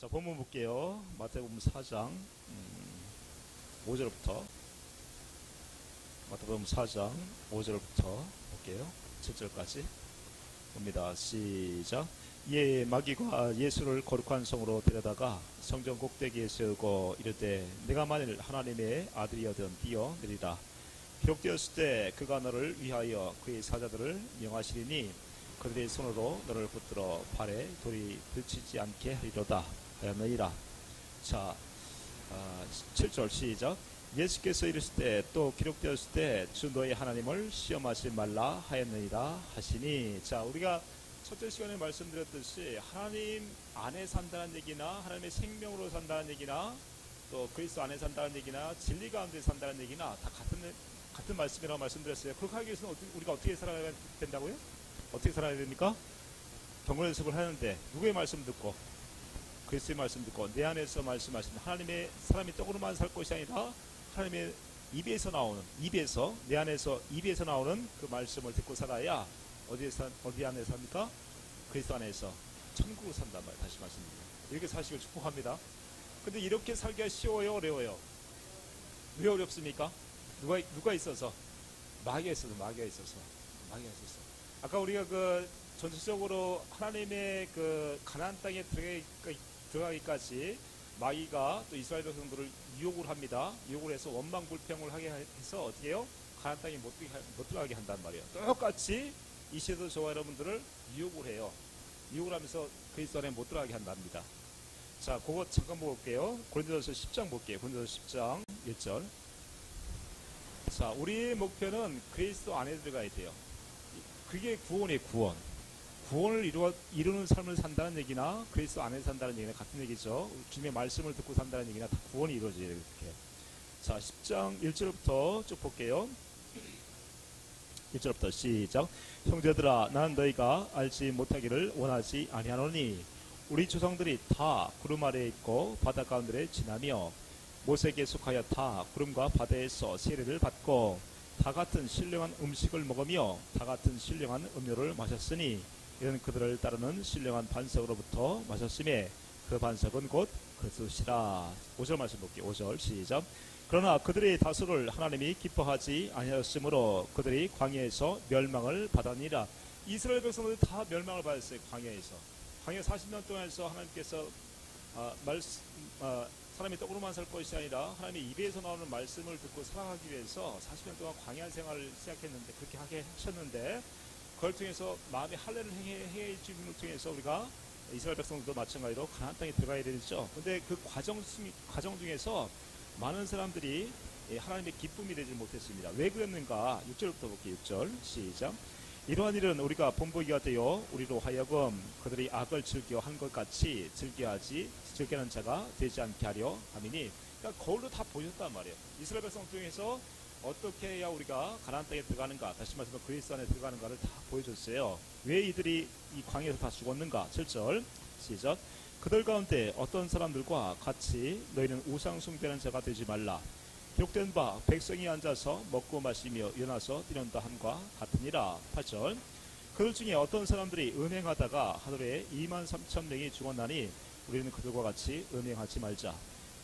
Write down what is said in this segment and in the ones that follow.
자, 본문 볼게요. 마태복음 4장 5절부터 마태복음 4장 5절부터 볼게요. 7절까지 봅니다. 시작. 이에 마귀가 예수를 거룩한 성으로 데려다가 성전 꼭대기에 세우고 이르되 내가 만일 하나님의 아들이여든 뛰어내리라. 기록되었을 때 그가 너를 위하여 그의 사자들을 명하시리니 그들의 손으로 너를 붙들어 발에 돌이 들치지 않게 하리로다 하였느니라. 자, 7절 시작. 예수께서 이르실 때 또 기록되었을 때 주 너의 하나님을 시험하지 말라 하였느니라 하시니. 자, 우리가 첫째 시간에 말씀드렸듯이 하나님 안에 산다는 얘기나 하나님의 생명으로 산다는 얘기나 또 그리스도 안에 산다는 얘기나 진리 가운데 산다는 얘기나 다 같은 말씀이라고 말씀드렸어요. 그렇게 하기 위해서는 우리가 어떻게 살아야 된다고요? 어떻게 살아야 됩니까? 경건 연습을 하는데 누구의 말씀 듣고? 그리스도의 말씀 듣고 내 안에서 말씀하신 하나님의 사람이 떡으로만 살 것이 아니라 하나님의 입에서 나오는 내 안에서 입에서 나오는 그 말씀을 듣고 살아야 어디 안에 삽니까? 그리스도 안에서 천국으로 산단 말이에요. 다시 말씀드립니다. 이렇게 사시길 축복합니다. 근데 이렇게 살기가 쉬워요, 어려워요? 왜 어렵습니까? 누가 있어서? 마귀가 있어서. 아까 우리가 그 전체적으로 하나님의 그 가나안 땅에 들어가기까지 마귀가 또 이스라엘 백성들을 유혹을 합니다. 유혹을 해서 원망불평을 하게 해서 어떻게 해요? 가나안 땅에 못 들어가게 한단 말이에요. 똑같이 이 시대도 저와 여러분들을 유혹을 해요. 유혹을 하면서 그리스도 안에 못 들어가게 한답니다. 자, 그거 잠깐 볼게요. 고린도전서 10장 볼게요. 고린도전서 10장 1절. 자, 우리의 목표는 그리스도 안에 들어가야 돼요. 그게 구원이에요. 구원을 이루는 삶을 산다는 얘기나 그리스도 안에 산다는 얘기나 같은 얘기죠. 주님의 말씀을 듣고 산다는 얘기나 다 구원이 이루어져요. 이렇게. 자, 10장 1절부터 쭉 볼게요. 1절부터 시작. 형제들아, 나는 너희가 알지 못하기를 원하지 아니하노니 우리 조상들이 다 구름 아래에 있고 바다 가운데를 지나며 모세에게 속하여 다 구름과 바다에서 세례를 받고 다 같은 신령한 음식을 먹으며 다 같은 신령한 음료를 마셨으니 이는 그들을 따르는 신령한 반석으로부터 마셨음에 그 반석은 곧 그리스도시라. 5절 말씀 볼게요. 5절 시작. 그러나 그들의 다수를 하나님이 기뻐하지 아니하였으므로 그들이 광야에서 멸망을 받았니라. 이스라엘 백성들이 다 멸망을 받았어요. 광야 40년 동안에서 하나님께서 사람이 떡으로만 살 것이 아니라 하나님의 입에서 나오는 말씀을 듣고 살아가기 위해서 40년 동안 광야 생활을 시작했는데, 그렇게 하게 하셨는데, 그걸 통해서 마음의 할례를 행해짐을 통해서 우리가 이스라엘 백성들도 마찬가지로 가나안 땅에 들어가야 되죠. 근데 그 과정 중에서 많은 사람들이 하나님의 기쁨이 되지 못했습니다. 왜 그랬는가? 6절부터 볼게요. 6절 시작. 이러한 일은 우리가 본보기가 되어 우리로 하여금 그들이 악을 즐겨 한 것 같이 즐겨하는 자가 되지 않게 하려 함이니. 그러니까 거울로 다 보여줬단 말이에요. 이스라엘 백성 중에서 어떻게 해야 우리가 가나안 땅에 들어가는가, 다시 말해서 그리스도 안에 들어가는가를 다 보여줬어요. 왜 이들이 이 광야에서 다 죽었는가? 7절 시작. 그들 가운데 어떤 사람들과 같이 너희는 우상 숭배하는 자가 되지 말라. 기록된 바 백성이 앉아서 먹고 마시며 일어나서 뛰는다 함과 같으니라. 8절. 그들 중에 어떤 사람들이 음행하다가 하루에 23,000명이 죽었나니 우리는 그들과 같이 음행하지 말자.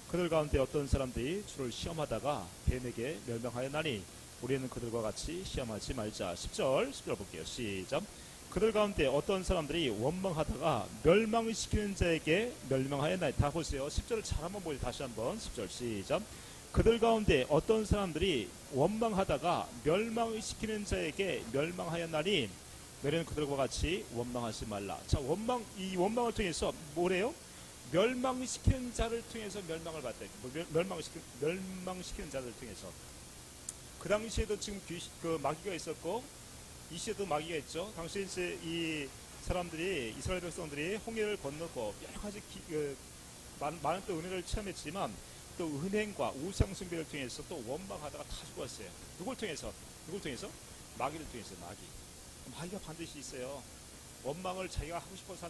그들 가운데 어떤 사람들이 주를 시험하다가 뱀에게 멸망하였나니 우리는 그들과 같이 시험하지 말자. 10절 볼게요. 시작. 그들 가운데 어떤 사람들이 원망하다가 멸망시키는 자에게 멸망하였나니. 다 보세요. 10절을 잘 한번 보세요. 다시 한번 10절 시작. 그들 가운데 어떤 사람들이 원망하다가 멸망시키는 자에게 멸망하였나니 너희는 그들과 같이 원망하지 말라. 자, 이 원망을 통해서 뭐래요? 멸망시키는 자를 통해서 멸망을 받다. 멸망시키는 자를 통해서. 그 당시에도 지금 마귀가 있었고 이 시에도 마귀가 있죠. 당시에 이제 이 사람들이, 이스라엘 백성들이 홍해를 건너고 여러 가지 많은 또 은혜를 체험했지만 또 은행과 우상 숭배를 통해서 또 원망하다가 다 죽었어요. 누굴 통해서? 마귀를 통해서. 마귀가 반드시 있어요. 원망을 자기가 하고 싶어서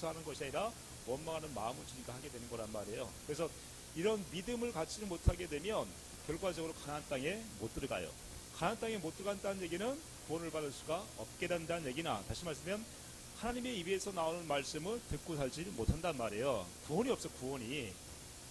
하는 것이 아니라 원망하는 마음을 주니까 하게 되는 거란 말이에요. 그래서 이런 믿음을 갖지 못하게 되면 결과적으로 가나안 땅에 못 들어가요. 가나안 땅에 못 들어간다는 얘기는 구원을 받을 수가 없게 된다는 얘기나, 다시 말하면 하나님의 입에서 나오는 말씀을 듣고 살지 못한단 말이에요. 구원이 없어, 구원이.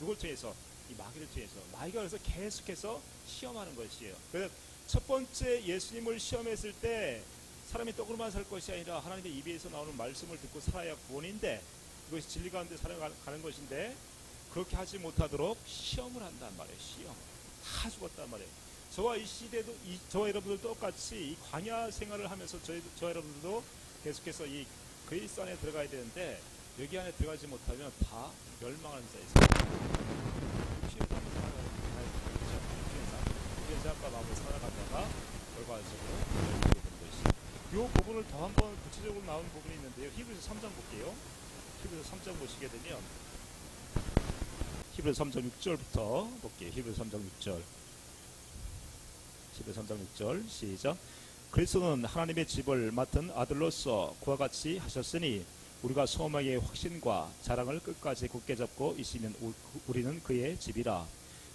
누굴 통해서? 이 마귀를 통해서. 마귀가 그래서 계속해서 시험하는 것이에요. 그래서 첫 번째 예수님을 시험했을 때 사람이 떡으로만 살 것이 아니라 하나님의 입에서 나오는 말씀을 듣고 살아야 구원인데, 이것이 진리 가운데 살아가는 것인데, 그렇게 하지 못하도록 시험을 한단 말이에요. 시험. 다 죽었단 말이에요. 저와 이 시대도, 저와 여러분들도 똑같이 이 광야 생활을 하면서 저 여러분들도 계속해서 이 그리스도 안에 들어가야 되는데, 여기 안에 들어가지 못하면 다 멸망하는 자에 있어요. 피해자과 마음을 살아가다가 결과적으로 멸망하게 되는 것이죠. 이 부분을 더 한번 구체적으로 나오는 부분이 있는데요. 히브리서 3장 볼게요. 히브리서 3장 보시게 되면 히브리서 3장 6절부터 볼게요. 히브리서 3장 6절. 히브리서 3장 6절 시작. 그리스도는 하나님의 집을 맡은 아들로서 그와 같이 하셨으니 우리가 소망의 확신과 자랑을 끝까지 굳게 잡고 있으면 우리는 그의 집이라.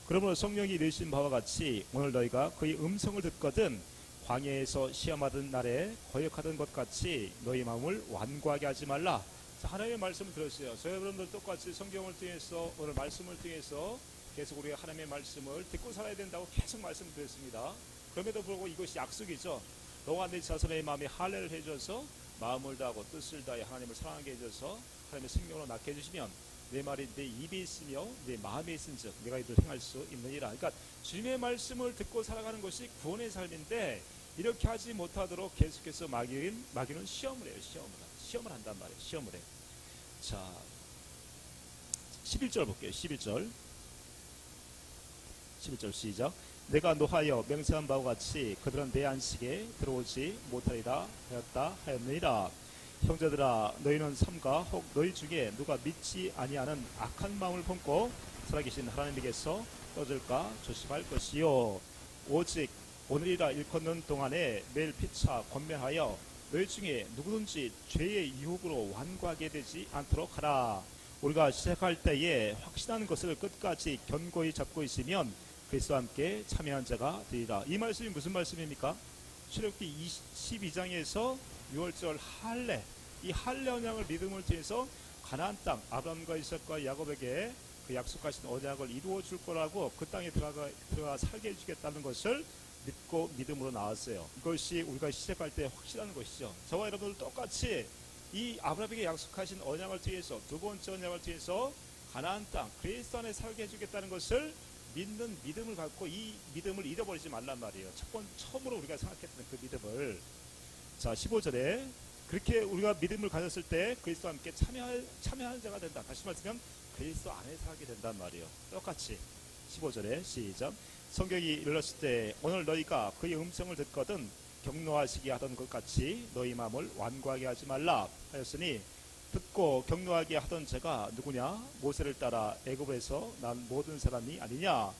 그러므로 성령이 이르신 바와 같이 오늘 너희가 그의 음성을 듣거든 광야에서 시험하던 날에 거역하던 것 같이 너희 마음을 완고하게 하지 말라. 자, 하나님의 말씀을 들었어요. 저희 여러분들 똑같이 성경을 통해서, 오늘 말씀을 통해서 계속 우리가 하나님의 말씀을 듣고 살아야 된다고 계속 말씀드렸습니다. 그럼에도 불구하고 이것이 약속이죠. 너와 내 자손의 마음에 할례를 해줘서 마음을 다하고 뜻을 다해 하나님을 사랑하게 해줘서 하나님의 생명으로 낳게 해주시면 내 말이 내 입에 있으며 내 마음에 있은즉 내가 이를 행할 수 있느니라. 그러니까 주님의 말씀을 듣고 살아가는 것이 구원의 삶인데, 이렇게 하지 못하도록 계속해서 마귀는 시험을 해요. 시험을 한단 말이에요. 시험을 해. 자, 11절 볼게요. 11절 시작. 내가 노하여 맹세한 바와 같이 그들은 내 안식에 들어오지 못하리라 하였느니라. 형제들아, 너희는 삼가 혹 너희 중에 누가 믿지 아니하는 악한 마음을 품고 살아계신 하나님에게서 떠질까 조심할 것이요. 오직 오늘이라 일컫는 동안에 매일 피차 권면하여 너희 중에 누구든지 죄의 유혹으로 완고하게 되지 않도록 하라. 우리가 시작할 때에 확신한 것을 끝까지 견고히 잡고 있으면 그리스도와 함께 참여한 자가 되리라. 이 말씀이 무슨 말씀입니까? 출애굽기 22장에서 6월절 할례, 이 할례 언약을 믿음을 통해서 가나안 땅 아브라함과 이삭과 야곱에게 그 약속하신 언약을 이루어 줄 거라고, 그 땅에 들어가 살게 해주겠다는 것을 믿고 믿음으로 나왔어요. 이것이 우리가 시작할 때 확실한 것이죠. 저와 여러분들 똑같이 이 아브라함에게 약속하신 언약을 통해서, 두 번째 언약을 통해서 가나안 땅 그리스도 안에 살게 해주겠다는 것을 믿는 믿음을 갖고 이 믿음을 잃어버리지 말란 말이에요. 처음으로 우리가 생각했던 그 믿음을. 자, 15절에 그렇게 우리가 믿음을 가졌을 때 그리스도와 함께 참여하는 자가 된다. 다시 말하면 그리스도 안에 살게 된단 말이에요. 똑같이 15절에 시작. 성경이 일렀을 때 오늘 너희가 그의 음성을 듣거든 격노하시게 하던 것 같이 너희 마음을 완고하게 하지 말라 하였으니, 듣고 격노하게 하던 자가 누구냐? 모세를 따라 애굽에서 난 모든 사람이 아니냐?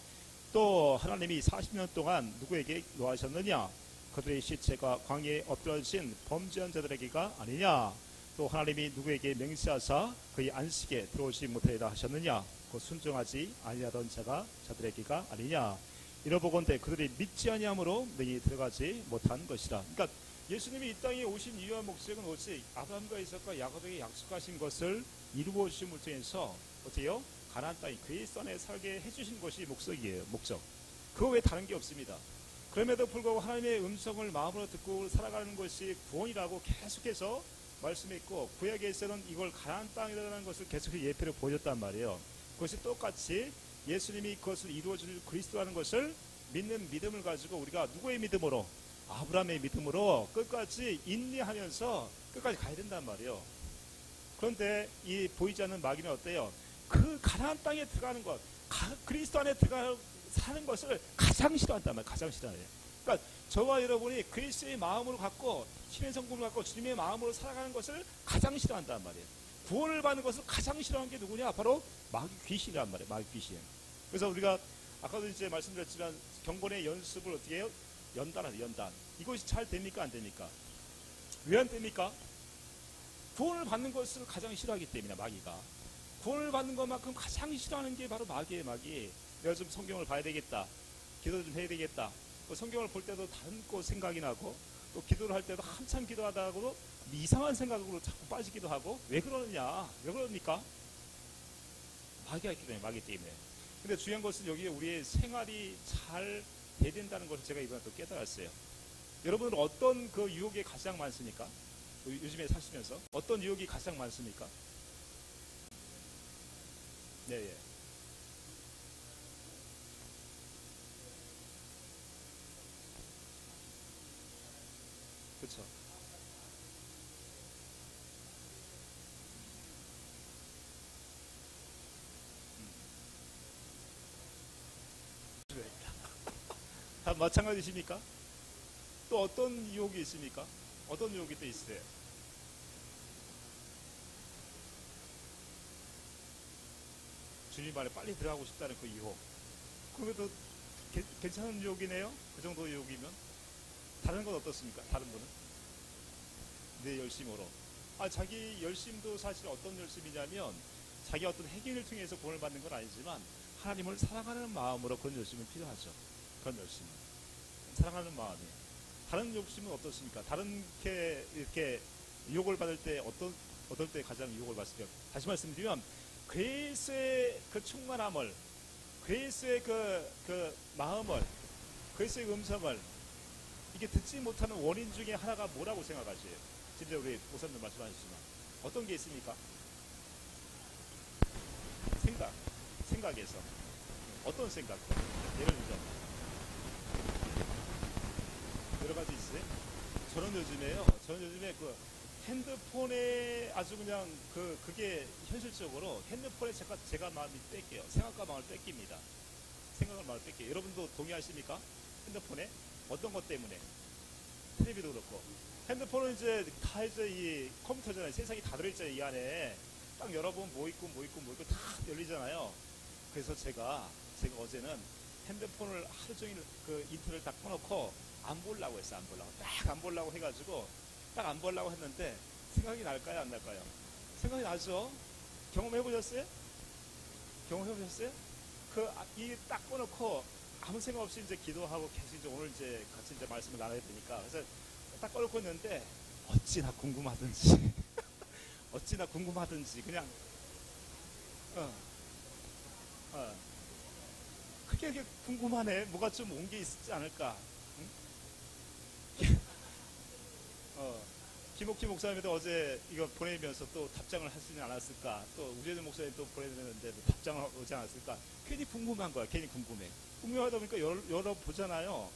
또 하나님이 40년 동안 누구에게 노하셨느냐? 그들의 시체가 광야에 엎드러진 범죄한 자들에게가 아니냐? 또 하나님이 누구에게 맹세하사 그의 안식에 들어오지 못하리라 하셨느냐? 그 순종하지 아니하던 자들에게가 아니냐? 이러보건대 그들이 믿지 아니함으로 너희 들어가지 못한 것이라. 그러니까 예수님이 이 땅에 오신 이유와 목적은 오직 아브라함과 이삭과 야곱에게 약속하신 것을 이루어 주심을 통해서 어때요? 가나안 땅이 그리스도 안에 살게 해주신 것이 목적이에요. 목적. 그거 외에 다른 게 없습니다. 그럼에도 불구하고 하나님의 음성을 마음으로 듣고 살아가는 것이 구원이라고 계속해서 말씀했고, 구약에서는 이걸 가나안 땅이라는 것을 계속해서 예표로 보여줬단 말이에요. 그것이 똑같이 예수님이 그것을 이루어줄 그리스도라는 것을 믿는 믿음을 가지고 우리가 누구의 믿음으로? 아브라함의 믿음으로 끝까지 인내하면서 끝까지 가야 된단 말이에요. 그런데 이 보이지 않는 마귀는 어때요? 그 가나안 땅에 들어가는 것, 그리스도 안에 들어가 사는 것을 가장 싫어한단 말이에요. 가장 싫어해요. 그러니까 저와 여러분이 그리스도의 마음으로 갖고, 신의 성품을 갖고 주님의 마음으로 살아가는 것을 가장 싫어한단 말이에요. 구원을 받는 것을 가장 싫어하는 게 누구냐? 바로 마귀 귀신이란 말이에요. 마귀 귀신. 그래서 우리가 아까도 이제 말씀드렸지만 경건의 연습을 어떻게 해요? 연단하죠. 연단. 이것이 잘 됩니까? 안 됩니까? 왜 안 됩니까? 구원을 받는 것을 가장 싫어하기 때문에, 마귀가. 구원을 받는 것만큼 가장 싫어하는 게 바로 마귀예요. 마귀. 내가 좀 성경을 봐야 되겠다. 기도 좀 해야 되겠다. 성경을 볼 때도 다른 거 생각이 나고, 또 기도를 할 때도 한참 기도하다가도 이상한 생각으로 자꾸 빠지기도 하고, 왜 그러느냐, 왜 그럽니까? 마귀가 있기 때문에, 마귀 때문에. 근데 중요한 것은 여기에 우리의 생활이 잘 돼야 된다는 것을 제가 이번에 또 깨달았어요. 여러분은 어떤 그 유혹이 가장 많습니까? 요즘에 사시면서 어떤 유혹이 가장 많습니까? 네, 예. 그렇죠. 다 마찬가지십니까? 또 어떤 유혹이 있습니까? 어떤 유혹이 또 있어요? 주님 안에 빨리 들어가고 싶다는 그 유혹. 그것도 괜찮은 유혹이네요. 그 정도 유혹이면. 다른 건 어떻습니까? 다른 분은? 내 열심으로. 자기 열심도 사실 어떤 열심이냐면 자기 어떤 행위를 통해서 구원을 받는 건 아니지만 하나님을 사랑하는 마음으로 그런 열심은 필요하죠. 그런 열심. 사랑하는 마음이. 다른 욕심은 어떻습니까? 다른 이렇게 유혹을 받을 때 어떨 때 가장 유혹을 받습니까? 다시 말씀드리면 그리스도의 그 충만함을, 그리스도의 그 마음을, 그리스도의 음성을 이게 듣지 못하는 원인 중에 하나가 뭐라고 생각하세요? 진짜 우리 목사님도 말씀하셨지만 어떤 게 있습니까? 생각에서 어떤 생각? 예를 들죠. 여러 가지 있어요. 저는 요즘에 그 핸드폰에 아주 그냥 그게 현실적으로 핸드폰에 제가 마음이 뺏겨요. 생각과 마음을 뺏깁니다. 생각을 마음을 뺏겨요. 여러분도 동의하십니까? 핸드폰에 어떤 것 때문에? 텔레비도 그렇고. 핸드폰은 이제 이 컴퓨터잖아요. 세상이 다 들어있잖아요. 이 안에 딱 열어보면 뭐 있고 다 열리잖아요. 그래서 제가 어제는 핸드폰을 하루 종일 그 인터넷을 딱 꺼놓고 안 보려고 했어. 안 보려고. 딱 안 보려고 해가지고 딱 안 보려고 했는데 생각이 날까요? 안 날까요? 생각이 나죠? 경험해보셨어요? 경험해보셨어요? 이 딱 꺼놓고 아무 생각 없이 이제 기도하고 계속 이제 오늘 이제 같이 이제 말씀을 나눠야 되니까 그래서 딱 꺼놓고 있는데 어찌나 궁금하든지 어찌나 궁금하든지 그냥 어, 어, 그게 궁금하네. 뭐가 좀 온 게 있지 않을까? 응? 어, 김옥희 목사님도 어제 이거 보내면서 또 답장을 하시지 않았을까? 또 우재준 목사님 또 보내드렸는데 답장을 오지 않았을까? 괜히 궁금한 거야. 괜히 궁금해. 궁금하다 보니까 열어보잖아요.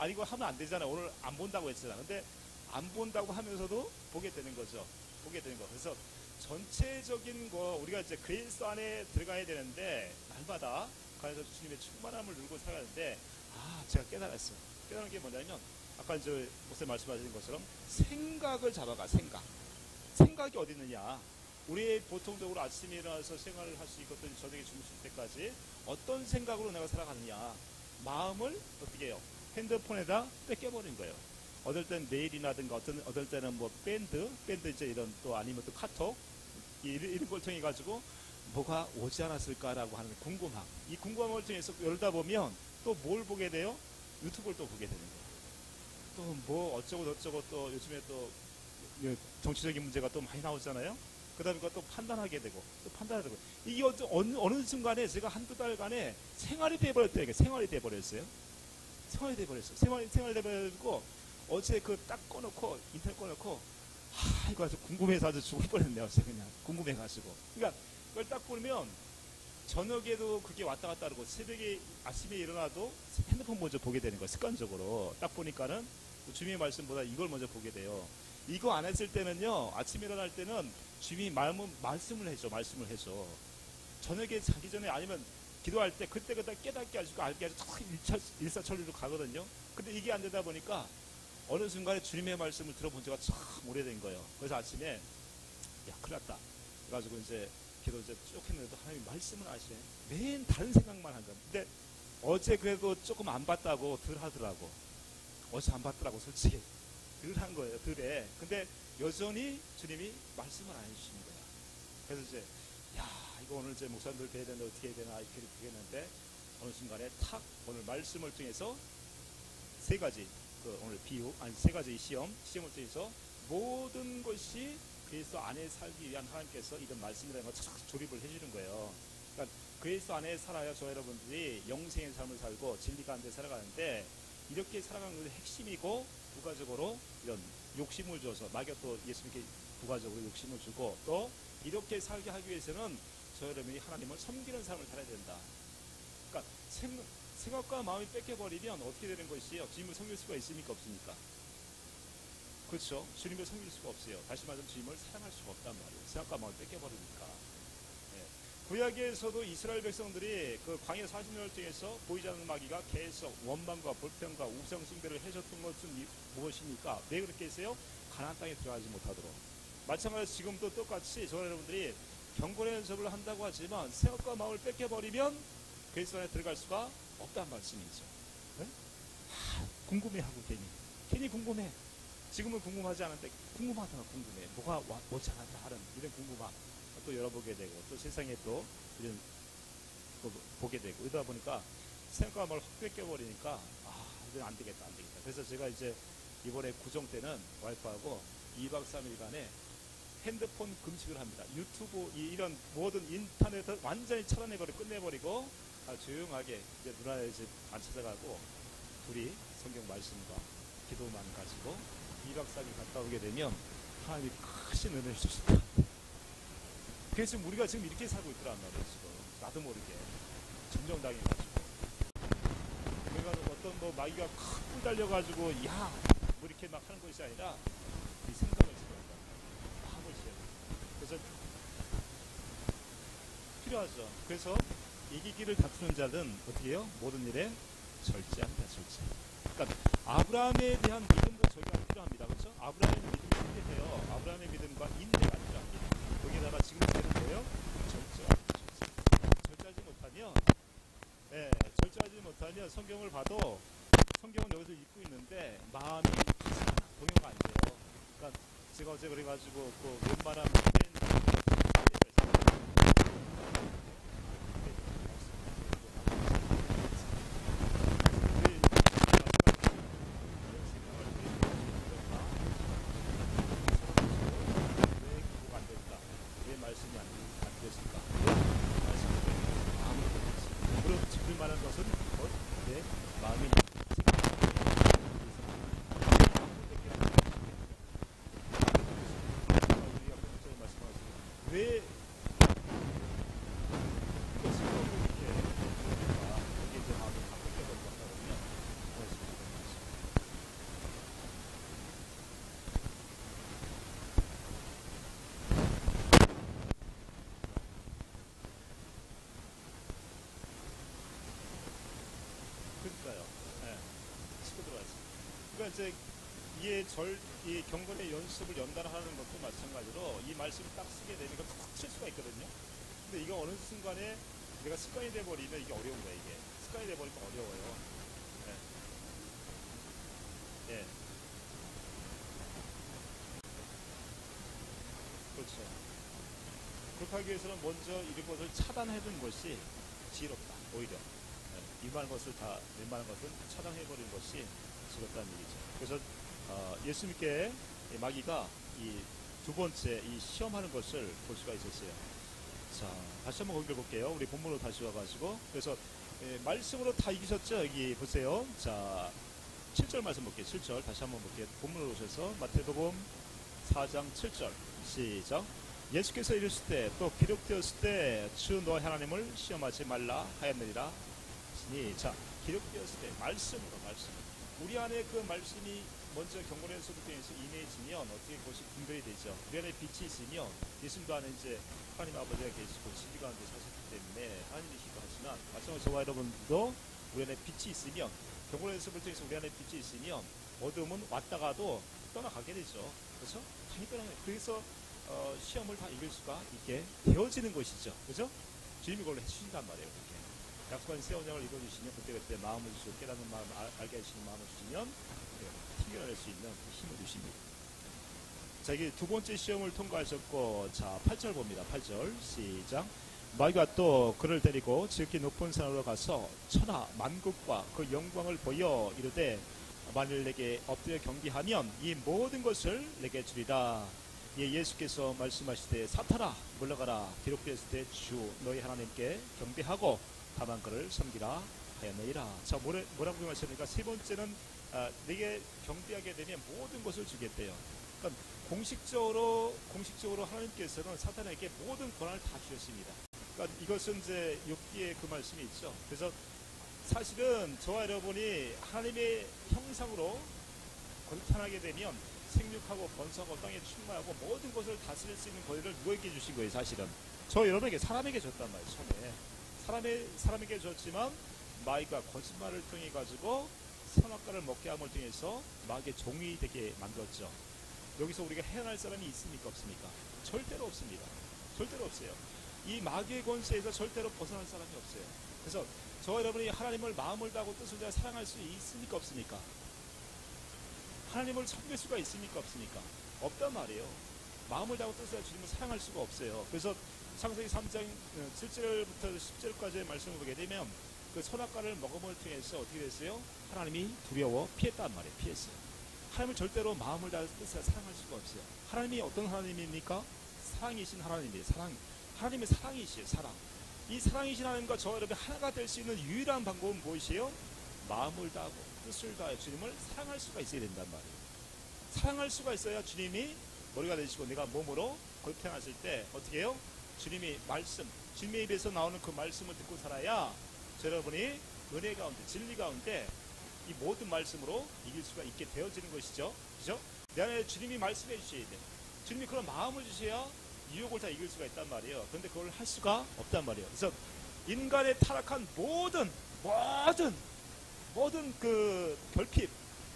이거 하면 안 되잖아. 오늘 안 본다고 했잖아. 근데 안 본다고 하면서도 보게 되는 거죠. 보게 되는 거. 그래서 전체적인 거 우리가 이제 그리스도 안에 들어가야 되는데 날마다 그래서 주님의 충만함을 누리고 살아가는데 제가 깨달았어요. 깨달은 게 뭐냐면 아까 이제 목사님 말씀하신 것처럼 생각을 잡아가. 생각이 어디 있느냐. 우리 보통적으로 아침에 일어나서 생활을 할 수 있거든. 저녁에 주무실 때까지 어떤 생각으로 내가 살아가느냐. 마음을 어떻게 해요? 핸드폰에다 뺏겨버린 거예요. 어떨 땐 메일이라든가 어떨 때는 뭐 밴드 이제 이런 또 아니면 또 카톡 이런 걸 통해 가지고 뭐가 오지 않았을까라고 하는 궁금함. 이 궁금함을 통해서 열다 보면 또 뭘 보게 돼요? 유튜브를 또 보게 되는 거예요. 또 뭐 어쩌고 저쩌고 또 요즘에 또 정치적인 문제가 또 많이 나오잖아요. 그러다 보니까 또 판단하게 되고 또 판단하게 되고 이게 어느 순간에 제가 한두 달간에 생활이 돼버렸대요. 생활이 돼버렸어요. 생활이 돼버렸어요. 생활이 돼버리고 어제 딱 꺼놓고 인터넷 꺼놓고 이거 아주 궁금해서 아주 죽을 뻔했네요. 그냥 궁금해가지고. 그러니까 그걸 딱 보면 저녁에도 그게 왔다 갔다 하고 새벽에 아침에 일어나도 핸드폰 먼저 보게 되는 거예요. 습관적으로. 딱 보니까는 주님의 말씀보다 이걸 먼저 보게 돼요. 이거 안 했을 때는요. 아침에 일어날 때는 주님이 말씀을 해줘. 저녁에 자기 전에 아니면 기도할 때 그때 깨닫게 해주고 알게 해주고 일사천리로 가거든요. 근데 이게 안 되다 보니까 어느 순간에 주님의 말씀을 들어본 지가 참 오래된 거예요. 그래서 아침에 큰일 났다. 그래가지고 이제 기도 이제 쭉 했는데도 하나님 말씀을 하시네. 맨 다른 생각만 한 거예요. 근데 어제 그래도 조금 안 봤다고 덜 하더라고. 어제 안 봤더라고 솔직히. 덜 한 거예요. 덜해. 근데 여전히 주님이 말씀을 안 해주시는 거야. 그래서 이제 이거 오늘 이제 목사님들 뵈야 되는데 어떻게 해야 되나 이렇게 했는데 어느 순간에 오늘 말씀을 통해서 세 가지 오늘 세 가지 시험을 통해서 모든 것이 그리스도 안에 살기 위한 하나님께서 이런 말씀이라는 걸 착 조립을 해주는 거예요. 그러니까 그리스도 안에 살아야 저 여러분들이 영생의 삶을 살고 진리 가운데 살아가는데, 이렇게 살아가는 것이 핵심이고, 부가적으로 이런 욕심을 줘서 마귀가 또 예수님께 부가적으로 욕심을 주고, 또 이렇게 살게 하기 위해서는 저 여러분이 하나님을 섬기는 삶을 살아야 된다. 그러니까 생각과 마음이 뺏겨버리면 어떻게 되는 것이에요? 주님을 섬길 수가 있습니까? 없습니까? 그렇죠. 주님을 섬길 수가 없어요. 다시 말하면 주님을 사랑할 수가 없단 말이에요. 생각과 마음을 뺏겨버리니까. 네. 구약에서도 이스라엘 백성들이 그 광야 40년을 통해서 보이지 않는 마귀가 계속 원망과 불평과 우상 숭배를 해줬던 것은 무엇입니까? 왜 그렇게 했어요? 가나안 땅에 들어가지 못하도록. 마찬가지로 지금도 똑같이 저 여러분들이 경건의 연습을 한다고 하지만 생각과 마음을 뺏겨버리면 그리스도 안에 들어갈 수가 없다는 말씀이죠. 네? 궁금해하고 괜히 궁금해. 지금은 궁금하지 않은데 궁금하다가 궁금해. 뭐가 뭐지 않았다 하는 이런 궁금함 또 열어보게 되고, 또 세상에 또 이런 또 보게 되고, 이러다 보니까 생각과 마음을 확 뺏겨버리니까 이건 안 되겠다. 그래서 제가 이제 이번에 구정 때는 와이프하고 2박 3일간에 핸드폰 금식을 합니다. 유튜브 이런 모든 인터넷을 완전히 차단해버리고 끝내버리고 조용하게 이제 누나의 집 안 찾아가고 둘이 성경 말씀과 기도만 가지고 2박 3일 갔다 오게 되면 하나님이 크신 은혜를 주실 것 같아요. 그래서 우리가 지금 이렇게 살고 있더란 말이에요. 지금 나도 모르게 점령당해가지고, 그래가 어떤 뭐 마귀가 큰 달려가지고 뭐 이렇게 막 하는 것이 아니라 이 생각을 지어야 된다. 마음을 지어야 된다. 그래서 필요하죠. 그래서 이기기를 다투는 자는 어떻게 해요? 모든 일에 절제합니다. 절제. 그러니까 아브라함에 대한 믿음도 저희가 필요합니다. 그렇죠? 아브라함의 믿음이 필요해요. 아브라함의 믿음과 인내가 필요합니다. 거기다가 지금 되는 거예요? 절제하지 못하면 성경을 봐도 성경은 여기서 읽고 있는데 마음이 가지 않아. 동요가 안 돼요. 그러니까 제가 어제 그래가지고 그 웬만하면 이제 이 경건의 연습을 연달하는 것도 마찬가지로 이 말씀을 딱 쓰게 되니까 푹 칠 수가 있거든요. 근데 이거 어느 순간에 내가 습관이 돼버리면 이게 어려운 거야. 이게 습관이 돼버리면 어려워요. 예. 그렇죠. 그렇게 하기 위해서는 먼저 이런 것을 차단해둔 것이 지혜롭다. 오히려 웬만한 것은 차단해버린 것이 지혜롭다는 얘기죠. 그래서 예수님께 마귀가 이 두 번째 이 시험하는 것을 볼 수가 있었어요. 자, 다시 한번 거기를 볼게요. 우리 본문으로 다시 와가지고. 그래서 말씀으로 다 이기셨죠? 여기 보세요. 자, 7절 말씀 볼게요. 7절 다시 한번 볼게요. 본문으로 오셔서 마태복음 4장 7절 시작. 예수께서 이르실 때 또 기록되었을 때 주 너 하나님을 시험하지 말라 하였느니라. 자, 기록되었을 때 말씀. 우리 안에 그 말씀이 먼저 경건의 연습을 통해서 임해지면 어떻게 그것이 분별이 되죠. 우리 안에 빛이 있으면 예수님도 안에 이제 하나님 아버지가 계시고 진리 가운데 사셨기 때문에 하나님이시기도 하지만, 마찬가지로 저와 여러분도 우리 안에 빛이 있으면, 경건의 연습을 통해서 우리 안에 빛이 있으면 어둠은 왔다가도 떠나가게 되죠. 그렇죠? 당연히 떠나가요. 그래서 시험을 다 이길 수가 있게 되어지는 것이죠. 그렇죠? 주님이 그걸 해주신단 말이에요. 그렇게. 약속한 새 언약을 읽어주시면 그때 마음을 주시고 깨닫는 마음을 알게 해주시는 마음을 주시면 튕겨낼 수 있는 힘을 주십니다. 자, 이게 두 번째 시험을 통과하셨고, 자 8절 봅니다. 8절 시작. 마귀가 또 그를 데리고 지극히 높은 산으로 가서 천하 만국과 그 영광을 보여 이르되 만일 내게 엎드려 경배하면 이 모든 것을 내게 주리라. 예, 예수께서 말씀하시되 사탄아 물러가라 기록되었을 때 주 너희 하나님께 경배하고 다만 그를 섬기라 하였느니라. 자, 뭐라고 말씀하십니까? 세 번째는 내게 경배하게 되면 모든 것을 주겠대요. 그러니까 공식적으로 하나님께서는 사탄에게 모든 권한을 다 주셨습니다. 그러니까 이것은 이제 욥기에 그 말씀이 있죠. 그래서 사실은 저와 여러분이 하나님의 형상으로 건탄하게 되면 생육하고 번성하고 땅에 충만하고 모든 것을 다스릴 수 있는 권위를 누구에게 주신 거예요? 사실은 저 여러분에게 사람에게 줬단 말이에요. 처음에 사람에게 줬지만 마귀가 거짓말을 통해 가지고 선악과를 먹게 함을 통해서 마귀의 종이 되게 만들었죠. 여기서 우리가 해낼 사람이 있습니까? 없습니까? 절대로 없습니다. 절대로 없어요. 이 마귀의 권세에서 절대로 벗어날 사람이 없어요. 그래서 저 여러분이 하나님을 마음을 다하고 뜻을 다해 사랑할 수 있습니까? 없습니까? 하나님을 섬길 수가 있습니까? 없습니까? 없단 말이에요. 마음을 다하고 뜻을 다해 주님을 사랑할 수가 없어요. 그래서 창세기 3장 7절부터 10절까지의 말씀을 보게 되면 그 선악과를 먹음을 통해서 어떻게 됐어요? 하나님이 두려워 피했단 말이에요. 피했어요. 하나님을 절대로 마음을 다해서 뜻을 다해 사랑할 수가 없어요. 하나님이 어떤 하나님입니까? 사랑이신 하나님이에요. 하나님의 사랑이시에요. 사랑. 이 사랑이신 하나님과 저 여러분이 하나가 될 수 있는 유일한 방법은 무엇이에요? 마음을 다하고 뜻을 다해 주님을 사랑할 수가 있어야 된단 말이에요. 사랑할 수가 있어야 주님이 머리가 되시고 내가 몸으로 골평하실 때 어떻게 해요? 주님이 말씀, 주님의 입에서 나오는 그 말씀을 듣고 살아야 저 여러분이 은혜 가운데 진리 가운데 이 모든 말씀으로 이길 수가 있게 되어지는 것이죠. 그죠? 내 안에 주님이 말씀해 주셔야 돼. 주님이 그런 마음을 주셔야 유혹을 다 이길 수가 있단 말이에요. 그런데 그걸 할 수가 없단 말이에요. 그래서 인간의 타락한 모든 그 결핍,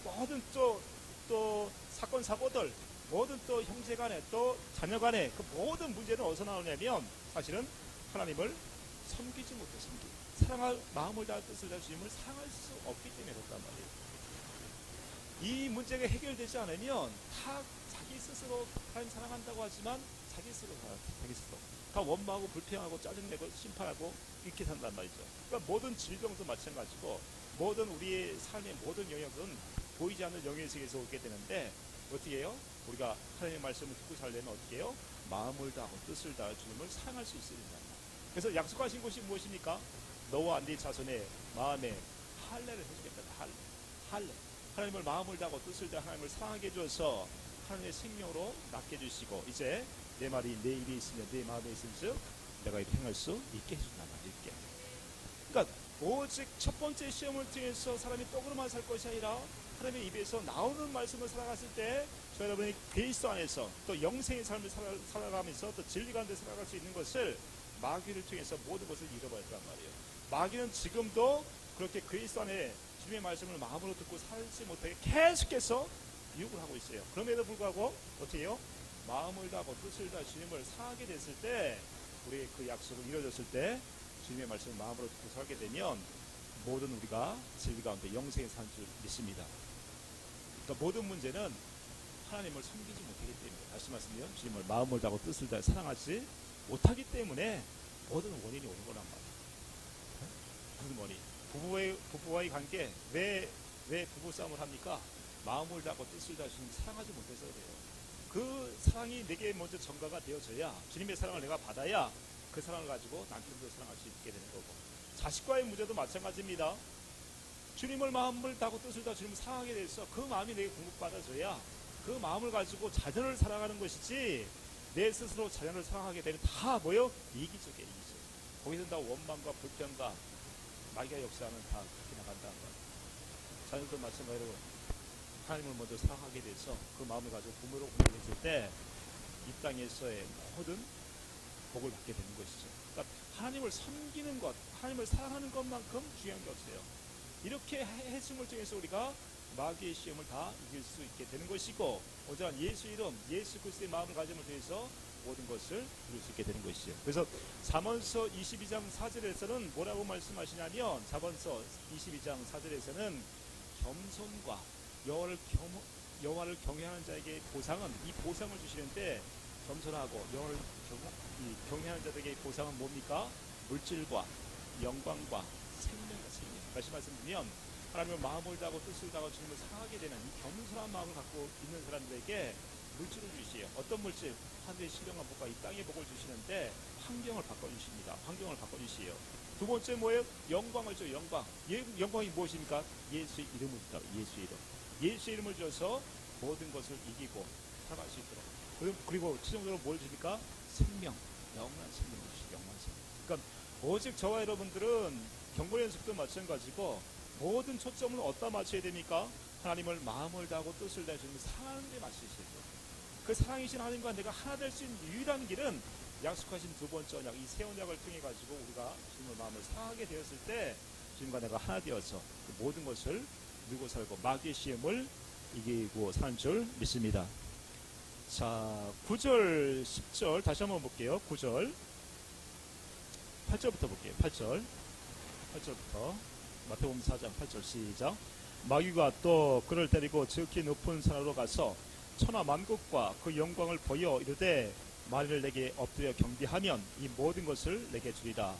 모든 또 사건 사고들, 모든 또 형제 간에 또 자녀 간에 그 모든 문제는 어디서 나오냐면 사실은 하나님을 섬기지 못해 사랑할 마음을 다해 뜻을 다해 주님을 사랑할 수 없기 때문에 그렇단 말이에요. 이 문제가 해결되지 않으면 다 자기 스스로 하나님 사랑한다고 하지만 자기 스스로 다 원망하고 불평하고 짜증내고 심판하고 이렇게 산단 말이죠. 그러니까 모든 질병도 마찬가지고 모든 우리의 삶의 모든 영역은 보이지 않는 영의 세계에서 오게 되는데 어떻게 해요? 우리가 하나님의 말씀을 듣고 살려면 어떻게 해요? 마음을 다하고 뜻을 다해 주님을 사랑할 수 있어야 된다. 그래서 약속하신 것이 무엇입니까? 너와 네 자손의 마음에 할례를 해주겠다. 할례. 하나님을 마음을 다하고 뜻을 다해 하나님을 사랑하게 해줘서 하나님의 생명으로 낫게 해주시고 이제 내 말이 내 입에 있으며 내 마음에 있은즉 내가 이렇게 행할 수 있게 해준단 말이에요. 그러니까 오직 첫 번째 시험을 통해서 사람이 떡으로만 살 것이 아니라 하나님의 입에서 나오는 말씀을 살아갔을 때 저 여러분이 그리스도 안에서 또 영생의 삶을 살아가면서 또 진리 가운데 살아갈 수 있는 것을 마귀를 통해서 모든 것을 잃어버렸단 말이에요. 마귀는 지금도 그렇게 그리스도 안에 주님의 말씀을 마음으로 듣고 살지 못하게 계속해서 유혹을 하고 있어요. 그럼에도 불구하고 어떻게 해요? 마음을 다하고 뜻을 다해 주님을 사랑하게 됐을 때 우리의 그 약속을 이루어졌을 때 주님의 말씀을 마음으로 듣고 살게 되면 모든 우리가 진리 가운데 영생에 사는 줄 믿습니다. 그러니까 모든 문제는 하나님을 섬기지 못하기 때문에 다시 말씀드리면 주님을 마음을 다하고 뜻을 다해 사랑하지 못하기 때문에 모든 원인이 오는 거란 말이에요. 무슨 원인? 부부와의 관계 왜 부부싸움을 합니까? 마음을 다하고 뜻을 다해 주님 사랑하지 못해서 그래요. 그 사랑이 내게 먼저 전가가 되어져야 주님의 사랑을 내가 받아야 그 사랑을 가지고 남편도 사랑할 수 있게 되는 거고 자식과의 문제도 마찬가지입니다. 주님을 마음을 다하고 뜻을 다해 주님을 사랑하게 돼서 그 마음이 내게 공급받아져야 그 마음을 가지고 자녀를 사랑하는 것이지 내 스스로 자녀를 사랑하게 되면 다 뭐요? 이기적이에요. 이기적. 거기서 다 원망과 불평과 마귀가 역사하는 다 그렇게 나간다는 거예요. 자녀도 마찬가지로 하나님을 먼저 사랑하게 돼서 그 마음을 가지고 부모로 공격했을 때 이 땅에서의 모든 복을 받게 되는 것이죠. 그러니까 하나님을 섬기는 것, 하나님을 사랑하는 것만큼 중요한 게 없어요. 이렇게 했음을 통해서 우리가 마귀의 시험을 다 이길 수 있게 되는 것이고 오직 예수 이름, 예수 그리스도의 마음을 가짐을 통해서 모든 것을 이룰 수 있게 되는 것이죠. 그래서 잠언서 22장 4절에서는 뭐라고 말씀하시냐면 잠언서 22장 4절에서는 겸손과 여호와를 경외하는 자에게 보상은 이 보상을 주시는데 겸손하고 여호와를 경외하는 자들에게 보상은 뭡니까? 물질과 영광과 생명과 생명. 다시 말씀드리면 하나님의 마음을 다하고 뜻을 다하고 주님을 사랑하게 되는 이 겸손한 마음을 갖고 있는 사람들에게 물질을 주시에요. 어떤 물질? 하늘의 신령한 복과 이 땅의 복을 주시는데 환경을 바꿔주십니다. 환경을 바꿔주시에요. 두 번째 뭐예요? 영광을 줘요. 영광. 영광이 무엇입니까? 예수의 이름을 주다. 예수의 이름. 예수의 이름을 줘서 모든 것을 이기고 살아갈 수 있도록. 그리고 최종적으로 뭘 주십니까? 생명. 영원한 생명을 주시죠. 영원한 생명. 그러니까 오직 저와 여러분들은 경건 연습도 마찬가지고 모든 초점을 어디다 맞춰야 됩니까? 하나님을 마음을 다하고 뜻을 다해 주는 사랑하는 데 맞추셔야 돼요. 그 사랑이신 하나님과 내가 하나 될 수 있는 유일한 길은 약속하신 두 번째 언약, 이 새 언약을 통해 가지고 우리가 주님의 마음을 사랑하게 되었을 때 주님과 내가 하나 되어서 그 모든 것을 누리고 살고 마귀의 시험을 이기고 사는 줄 믿습니다. 자, 9절, 10절 다시 한번 볼게요. 9절, 8절부터 볼게요. 8절부터 마태복음 4장 8절 시작. 마귀가 또 그를 데리고 지극히 높은 산으로 가서 천하 만국과 그 영광을 보여 이르되 만일 내게 엎드려 경배하면 이 모든 것을 내게 주리라.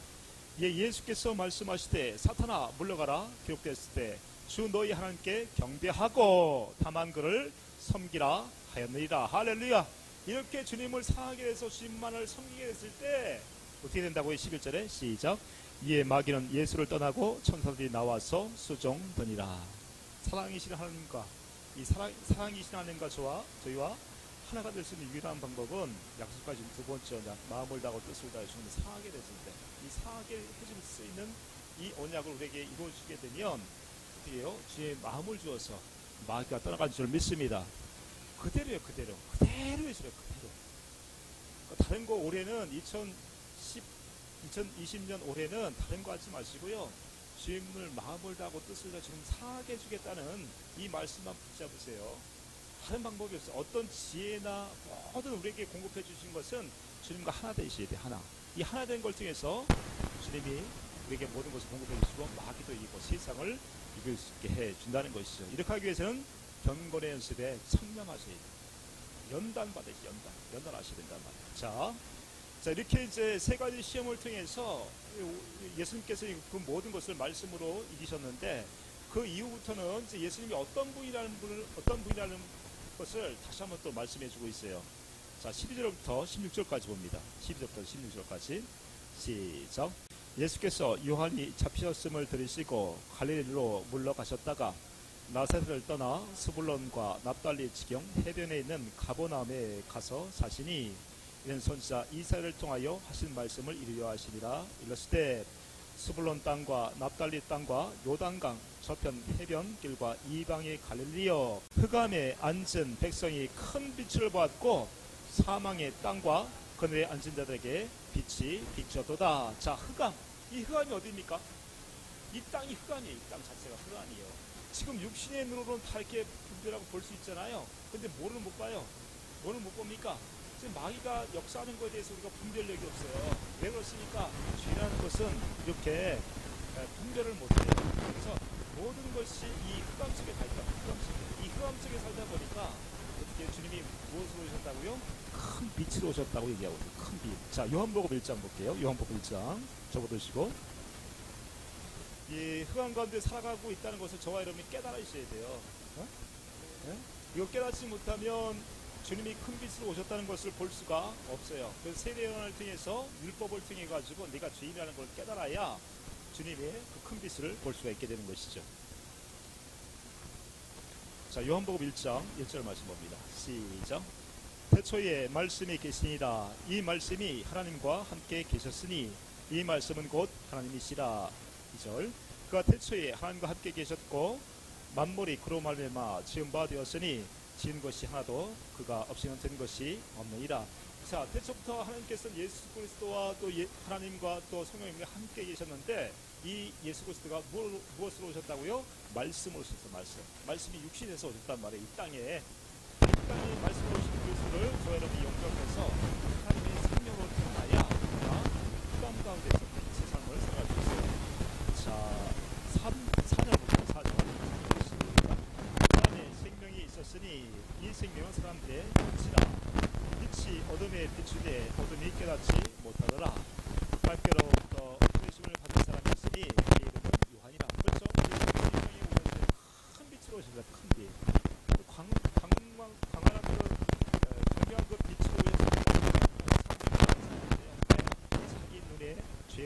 예, 예수께서 말씀하시되 사탄아 물러가라 기록되었을 때 주 너희 하나님께 경배하고 다만 그를 섬기라 하였느니라. 할렐루야. 이렇게 주님을 사랑하게 돼서 주님만을 섬기게 됐을 때 어떻게 된다고요? 11절에 시작. 이에 마귀는 예수를 떠나고 천사들이 나와서 수종되니라. 사랑이신 하나님과 이 사랑이신 하나님과 저희와 하나가 될 수 있는 유일한 방법은 약속하신 두 번째 언약, 마음을 다하고 뜻을 다해 주님을 사랑하게 됐을 때 이 사랑하게 해줄 수 있는 이 언약을 우리에게 이루어주게 되면 어떻게 해요? 주의 마음을 주어서 마귀가 떠나간 줄 믿습니다. 그대로요. 그대로 해주래요. 그대로. 다른 거 올해는 2020년 올해는 다른 거 하지 마시고요. 주님을 마음을 다하고 뜻을 다해 주님 사랑하게 해주겠다는 이 말씀만 붙잡으세요. 다른 방법이 없어요. 어떤 지혜나 모든 우리에게 공급해 주신 것은 주님과 하나 되셔야 돼요. 하나. 이 하나 된 걸 통해서 주님이 우리에게 모든 것을 공급해 주시고 마귀도 이기고 세상을 이길 수 있게 해준다는 것이죠. 이렇게 하기 위해서는 경건의 연습에 청렴하셔야 돼요. 연단받으시 연단하셔야 된단 말이에요. 자, 이렇게 이제 세 가지 시험을 통해서 예수님께서 그 모든 것을 말씀으로 이기셨는데 그 이후부터는 이제 예수님이 어떤 분이라는 것을 다시 한번 또 말씀해 주고 있어요. 자, 12절부터 16절까지 봅니다. 12절부터 16절까지 시작. 예수께서 요한이 잡히셨음을 들으시고 갈릴리로 물러가셨다가 나사렛을 떠나 스불론과 납달리 지경 해변에 있는 가버나움에 가서 사시니 이는 선지자 이사야를 통하여 하신 말씀을 이루려 하시니라. 이르시되 스불론 땅과 납달리 땅과 요단강 저편 해변길과 이방의 갈릴리여 흑암에 앉은 백성이 큰 빛을 보았고 사망의 땅과 그늘에 앉은 자들에게 빛이 비춰도다. 자, 흑암. 이 흑암이 어디입니까? 이 땅이 흑암이에요. 이 땅 자체가 흑암이에요. 지금 육신의 눈으로는 다 이렇게 분별하고 볼 수 있잖아요. 근데 뭐를 못 봐요? 뭐를 못 봅니까? 지금 마귀가 역사하는 것에 대해서 우리가 분별력이 없어요. 왜 그렇습니까? 죄라는 것은 이렇게 분별을 못해요. 그래서 모든 것이 이 흑암 속에 다 있다. 이 흑암 속에 살다 보니까 어떻게 주님이 무엇으로 오셨다고요? 큰 빛으로 오셨다고 얘기하고 있어요. 큰 빛. 자, 요한복음 1장 볼게요. 요한복음 1장 적어두시고 이 흑암 가운데 살아가고 있다는 것을 저와 여러분이 깨달으셔야 돼요. 네? 이거 깨닫지 못하면 주님이 큰 빛으로 오셨다는 것을 볼 수가 없어요. 그래서 세례요한을 통해서 율법을 통해 가지고 내가 죄인이라는 걸 깨달아야 주님의 그 큰 빛을 볼 수가 있게 되는 것이죠. 자, 요한복음 1장 1절 말씀 봅니다. 시작. 태초에 말씀이 계시니라. 이 말씀이 하나님과 함께 계셨으니 이 말씀은 곧 하나님이시라. 2절. 그가 태초에 하나님과 함께 계셨고 만물이 그로 말미암아 지은 바 되었으니 지은 것이 하나도 그가 없이는 된 것이 없느니라. 자, 태초부터 하나님께서는 예수 그리스도와 또 하나님과 또 성령님과 함께 계셨는데 이 예수 그리스도가 무엇으로 오셨다고요? 말씀으로 오셨어요. 말씀이 육신에서 오셨단 말이에요. 이 땅에 말씀으로 오신 그리스도를 저 여러분이 영접해서 하나님의 생명으로 태어나야 흑암 가운데서 세상을 살아갈 수 있어요. 자, 4절. 그 안에 생명이 있었으니 이 생명은 사람들의 빛이라. 빛이 어둠에 비추되 어둠이 깨닫지 못하더라. 발표로부터 부르심을 받은 사람이 있으니 그 이름은 요한이라. 그렇죠? 생명이 오면서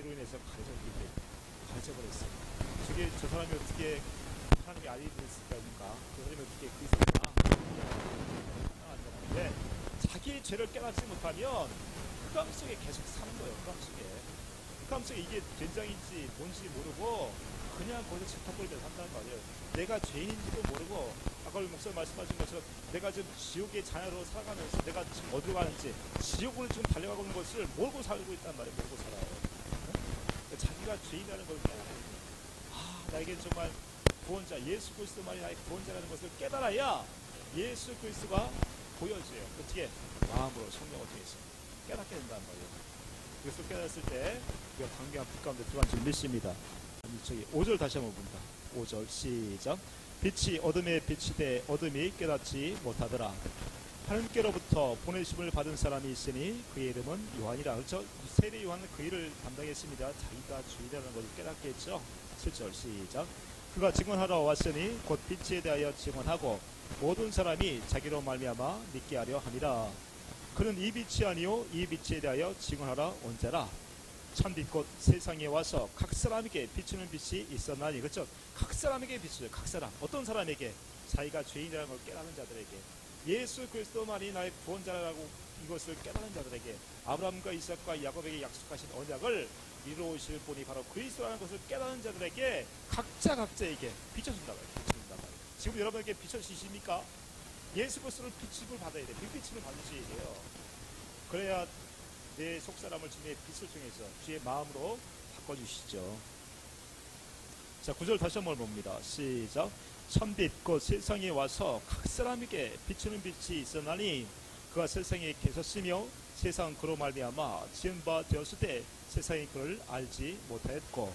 죄로 인해서 가르쳐버렸어요. 저 사람이 어떻게 하나님의 아들이 될 수가 있는가? 저 사람이 어떻게 그리스도구나? 네, 자기 죄를 깨닫지 못하면 흑암 속에 계속 사는 거예요. 흑암 속에 이게 된장인지 뭔지 모르고 그냥 거기서 질타거리면서 산다는 말이에요. 내가 죄인인지도 모르고 아까 우리 목사님 말씀하신 것처럼 내가 지금 지옥의 자녀로 살아가면서 내가 지금 어디로 가는지 지옥으로 지금 달려가고 있는 것을 모르고 살고 있단 말이에요. 모르고 살아요. 네? 자기가 죄인이라는 걸 깨달아야 돼요. 나에게 정말 구원자 예수 그리스도만이 나의 구원자라는 것을 깨달아야 예수 그리스도가 보여져요. 어떻게? 마음으로 성령을 통해서 깨닫게 된다는 말이에요. 그래서 깨달았을 때 우리가 강경한 빛 가운데 들어간 줄 믿습니다. 저기 5절 다시 한번 봅니다. 5절 시작. 빛이 어둠에 비치되 어둠이 깨닫지 못하더라. 하나님께로부터 보내심을 받은 사람이 있으니 그의 이름은 요한이라. 그렇죠? 세례 요한은 그 일을 담당했습니다. 자기가 주인이라는 것을 깨닫게 했죠. 7절 시작. 그가 증언하러 왔으니 곧 빛에 대하여 증언하고 모든 사람이 자기로 말미암아 믿게 하려 함이라. 그는 이 빛이 아니요 이 빛에 대하여 증언하러 온 자라. 참빛 곧 세상에 와서 각 사람에게 비추는 빛이 있었나니. 그렇죠? 각 사람에게 비추죠. 각 사람. 어떤 사람에게? 자기가 죄인이라는 걸 깨닫는 자들에게. 예수 그리스도만이 나의 구원자라고 이것을 깨닫는 자들에게. 아브라함과 이삭과 야곱에게 약속하신 언약을 이루어오실 분이 바로 그리스도라는 것을 깨닫는 자들에게 각자에게 비춰준다 말이에요. 지금 여러분에게 비춰지십니까? 예수 그리스도를 비침을 받아야 돼요. 빛비침을 받으셔야 돼요. 그래야 내 속사람을 주님의 빛을 통해서 주의 마음으로 바꿔주시죠. 자, 9절 다시 한번 봅니다. 시작. 참빛 곧 세상에 와서 각 사람에게 비추는 빛이 있었나니 그가 세상에 계셨으며 세상 그로 말미암아 지은 바 되었을 때 세상이 그를 알지 못하였고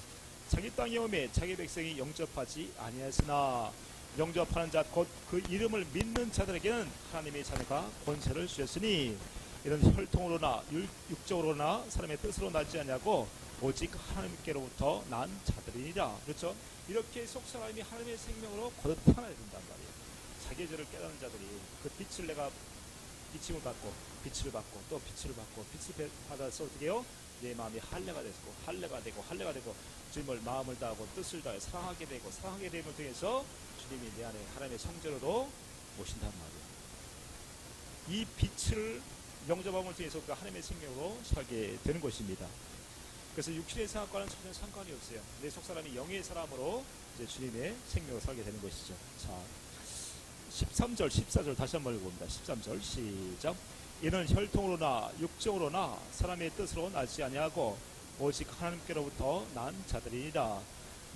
자기 땅에 오매 자기 백성이 영접하지 아니하였으나 영접하는 자 곧 그 이름을 믿는 자들에게는 하나님의 자녀가 권세를 주셨으니 이런 혈통으로나 육적으로나 사람의 뜻으로 나지 않냐고 오직 하나님께로부터 난 자들이니라. 그렇죠? 이렇게 속사람이 하나님의 생명으로 거듭 태어나야 된단 말이에요. 자기의 죄를 깨닫는 자들이 그 빛을 내가 비침을 받고 빛을 받고 또 빛을 받고 빛을 받아서 어떻게 해요? 내 마음이 할례가 되고 주님을 마음을 다하고 뜻을 다해 사랑하게 되고 사랑하게 됨을 통해서 주님이 내 안에 하나님의 성전으로 모신단 말이에요. 이 빛을 영접함을 통해서 우리가 하나님의 생명으로 살게 되는 것입니다. 그래서 육신의 생각과는 전혀 상관이 없어요. 내 속사람이 영의 사람으로 이제 주님의 생명으로 살게 되는 것이죠. 자, 13절, 14절 다시 한번 읽어봅니다. 13절 시작. 이는 혈통으로나 육적으로나 사람의 뜻으로 나지 아니하고 오직 하나님께로부터 난 자들이니라.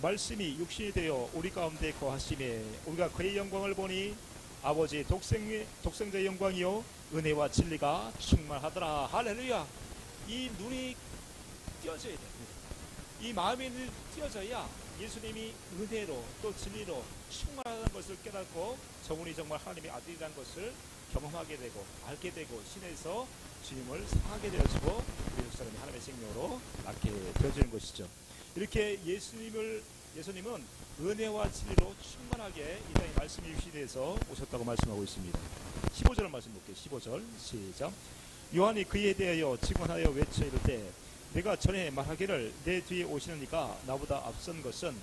말씀이 육신이 되어 우리 가운데 거하심에 우리가 그의 영광을 보니 아버지 독생자의 영광이요 은혜와 진리가 충만하더라. 할렐루야. 이 눈이 띄어져야 됩니다. 이 마음의 눈이 띄어져야 예수님이 은혜로 또 진리로 충만하다는 것을 깨닫고 저분이 정말 하나님의 아들이라는 것을 경험하게 되고 알게 되고 신에서 주님을 사랑하게 되어지고 미국 사람이 하나님의 생명으로 낳게 되어지는 것이죠. 이렇게 예수님은 은혜와 진리로 충만하게 이 땅에 말씀이 육신에서 오셨다고 말씀하고 있습니다. 15절 말씀 볼게요. 15절 시작. 요한이 그에 대하여 증언하여 외쳐 이르되 내가 전에 말하기를 내 뒤에 오시는 이가 나보다 앞선 것은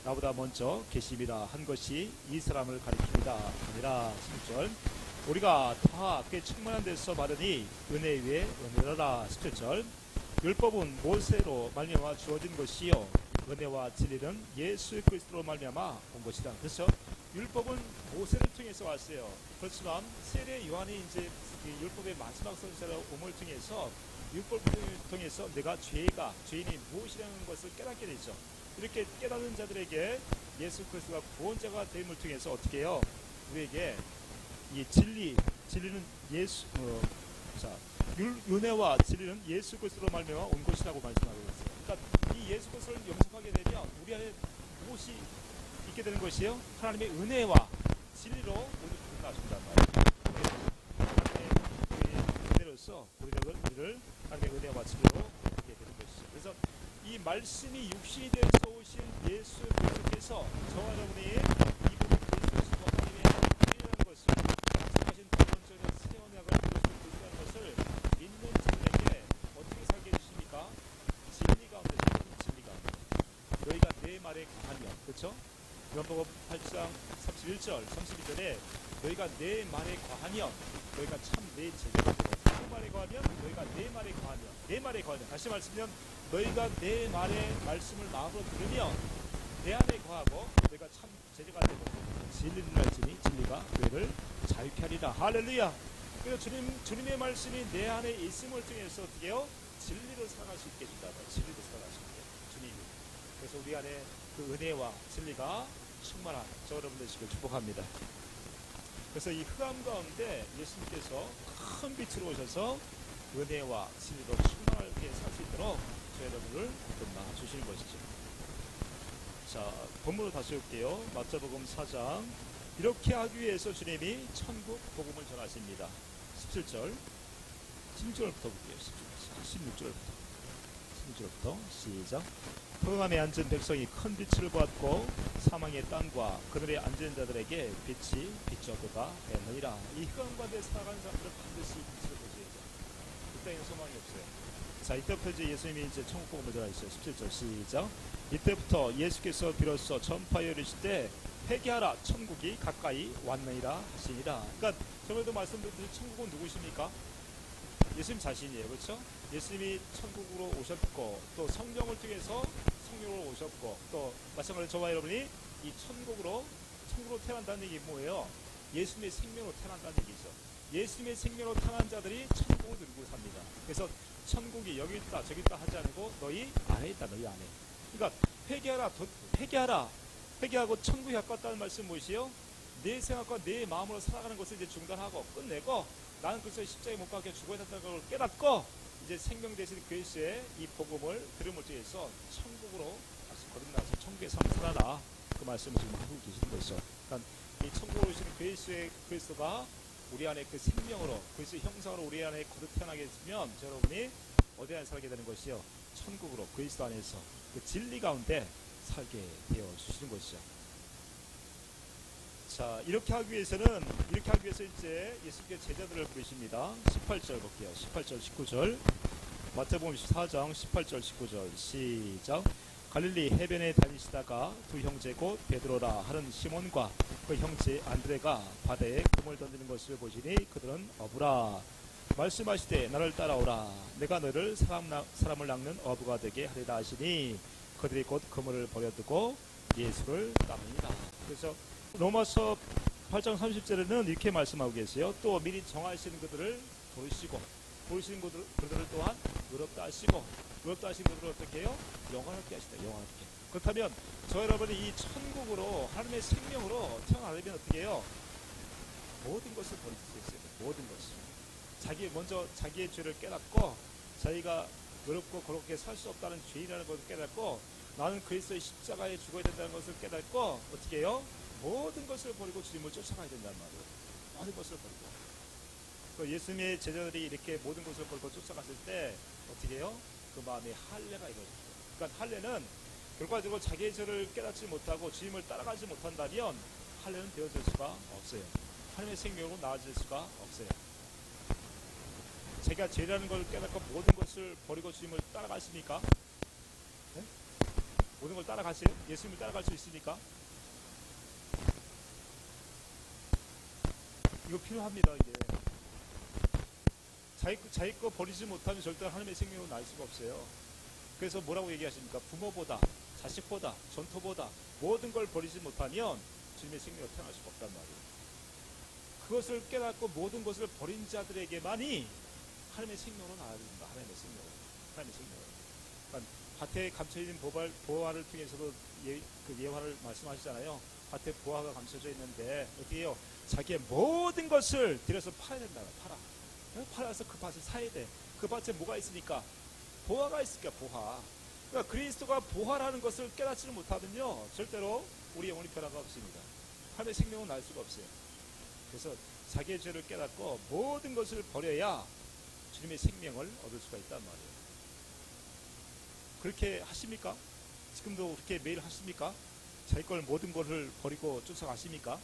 나보다 먼저 계심이라 한 것이 이 사람을 가리킵니다. 아니라 16절 우리가 다 꽤 충만한 데서 말하니 은혜 위에 은혜라. 17절 율법은 모세로 말미암아 주어진 것이요 은혜와 진리는 예수 그리스도로 말미암아 온 것이다. 그렇죠? 율법은 모세를 통해서 왔어요. 그렇지만 세례 요한이 이제 율법의 마지막 선지자로 옴을 통해서 율법을 통해서 내가 죄인이 무엇이라는 것을 깨닫게 되죠. 이렇게 깨닫는 자들에게 예수 그리스도가 구원자가 됨을 통해서 어떻게 해요? 우리에게 이 진리는 은혜와 진리는 예수 그리스도로 말미암아 온 것이라고 말씀하고 있어요. 그러니까 이 예수 그리스도를 영접하게 되면 우리 안에 무엇이 있게 되는 것이에요? 하나님의 은혜와 진리로 우리를 구원하신단 말이에요. 하나님의 은혜로서 우리를 하나님의 은혜와 진리로 얻게 되는 것이죠. 그래서 이 말씀이 육신이 되어서 오신 예수 그리스도께서 저와 여러분의 이분을 예수께서 하나님의 은혜라는 것을 약속하신 구원적인 새 언약을 이루시는 것을 믿는 자들에게 어떻게 살게 해주십니까? 진리 가운데 그렇죠? 요한복음 8장 31절 32절에 너희가 내 말에 과하면 너희가 참 내 제자가 되고 그 말에 과하면 너희가 내 말에 과하면 내 말에 과하면 다시 말씀하면 너희가 내 말의 말씀을 마음으로 들으면 내 안에 과하고 너희가 참 제자가 되고 진리를 알지니 진리가 너희를 자유케 하리라. 할렐루야. 그래서 주님의 말씀이 내 안에 있음을 통해서 어떻게 해요? 진리로 살아갈 수 있게 해준다. 진리로 살아갈 수 있게 주님이. 그래서 우리 안에 그 은혜와 진리가 충만한 저 여러분 되시길 축복합니다. 그래서 이 흑암 가운데 예수님께서 큰 빛으로 오셔서 은혜와 진리로 충만하게 살 수 있도록 저 여러분을 거듭나 주시는 것이죠. 자, 본문으로 다시 올게요. 마태복음 4장. 이렇게 하기 위해서 주님이 천국 복음을 전하십니다. 17절 16절부터 볼게요. 16절부터 시작. 흑암에 앉은 백성이 큰 빛을 보았고 사망의 땅과 그들의 앉은 자들에게 빛이 비춰도가 되느니라. 이 흑암 가운데 살아가는 사람들은 반드시 빛을 보셔야죠. 이 땅에는 소망이 없어요. 자, 이때부터 이제 예수님이 이제 천국 복음을 전하셨어요. 17절 시작. 이때부터 예수께서 비로소 전파하여 이르실 때 회개하라 천국이 가까이 왔느니라 하시니라. 그러니까 저번에도 말씀드렸듯이 천국은 누구십니까? 예수님 자신이에요. 그렇죠? 예수님이 천국으로 오셨고 또 성령을 통해서 성령으로 오셨고 또 마찬가지로 저와 여러분이 이 천국으로 태어난다는 얘기 뭐예요? 예수님의 생명으로 태어난다는 얘기죠. 예수님의 생명으로 태어난 자들이 천국을 누리고 삽니다. 그래서 천국이 여기 있다 저기 있다 하지 않고 너희 안에 있다. 너희 안에. 그러니까 회개하고 천국에 가깝다는 말씀 무엇이요? 내 생각과 내 마음으로 살아가는 것을 이제 중단하고 끝내고 나는 그래서 십자가에 못 박혀 죽어야 된다는 걸 깨닫고 이제 생명 대신 그리스도의 이 복음을 들음을 통해서 천국으로 다시 거듭나서 천국의 삶을 살아라. 그 말씀을 지금 하고 계시는 것이죠. 그러니까 이 천국으로 오시는 그리스도가 우리 안에 그 생명으로 그리스도의 형상으로 우리 안에 거듭 태어나게 했으면 여러분이 어디 안에 살게 되는 것이요? 천국으로 그리스도 안에서 그 진리 가운데 살게 되어 주시는 것이죠. 자, 이렇게 하기 위해서 이제 예수님께 제자들을 부르십니다. 18절 볼게요. 18절 19절 마태복음 4장 18절 19절 시작. 갈릴리 해변에 다니시다가 두 형제 곧 베드로라 하는 시몬과 그 형제 안드레가 바다에 금을 던지는 것을 보시니 그들은 어부라. 말씀하시되 나를 따라오라. 내가 너를 사람을 낚는 어부가 되게 하리라 하시니 그들이 곧 그물을 버려두고 예수를 따릅니다. 그래서 로마서 8장 30절에는 이렇게 말씀하고 계세요. 또 미리 정하시는 그들을 부르시는 그들을 또한 의롭다 하시고 의롭다 하신 그들을 어떻게 해요? 영원하게 하시다. 영원하게. 그렇다면 저 여러분이 이 천국으로 하나님의 생명으로 태어나려면 어떻게 해요? 모든 것을 버릴 수 있어요. 모든 것을. 먼저 자기의 죄를 깨닫고 자기가 의롭고 거룩하게 살 수 없다는 죄인이라는 것을 깨닫고 나는 그리스도의 십자가에 죽어야 된다는 것을 깨닫고 어떻게 해요? 모든 것을 버리고 주님을 쫓아가야 된다는 말이에요. 모든 것을 버리고. 예수님의 제자들이 이렇게 모든 것을 버리고 쫓아갔을 때 어떻게 해요? 그 마음에 할례가 이루어지죠. 그러니까 할례는 결과적으로 자기의 죄를 깨닫지 못하고 주님을 따라가지 못한다면 할례는 되어질 수가 없어요. 하나님의 생명으로 나아질 수가 없어요. 제가 죄라는 걸 깨닫고 모든 것을 버리고 주님을 따라가십니까? 네? 모든 걸 따라가세요? 예수님을 따라갈 수 있습니까? 이거 필요합니다. 이게 자기 거 버리지 못하면 절대 하나님의 생명으로 날 수가 없어요. 그래서 뭐라고 얘기하십니까? 부모보다 자식보다 전토보다 모든 걸 버리지 못하면 주님의 생명으로 태어날 수가 없단 말이에요. 그것을 깨닫고 모든 것을 버린 자들에게만이 하나님의 생명으로 나아야 됩니다. 하나님의 생명으로. 그러니까 밭에 감춰있는 보화를 통해서도 그 예화를 말씀하시잖아요. 밭에 보화가 감춰져 있는데 어떻게 해요? 자기의 모든 것을 들여서 팔아야 된다. 팔아서 그 밭을 사야 돼. 그 밭에 뭐가 있으니까? 보화가 있으니까 보화. 그러니까 그리스도가 보화라는 것을 깨닫지를 못하면요 절대로 우리 영혼이 변화가 없습니다. 하나님의 생명은 날 수가 없어요. 그래서 자기의 죄를 깨닫고 모든 것을 버려야 주님의 생명을 얻을 수가 있단 말이에요. 그렇게 하십니까? 지금도 그렇게 매일 하십니까? 자기 걸 모든 것을 버리고 쫓아가십니까?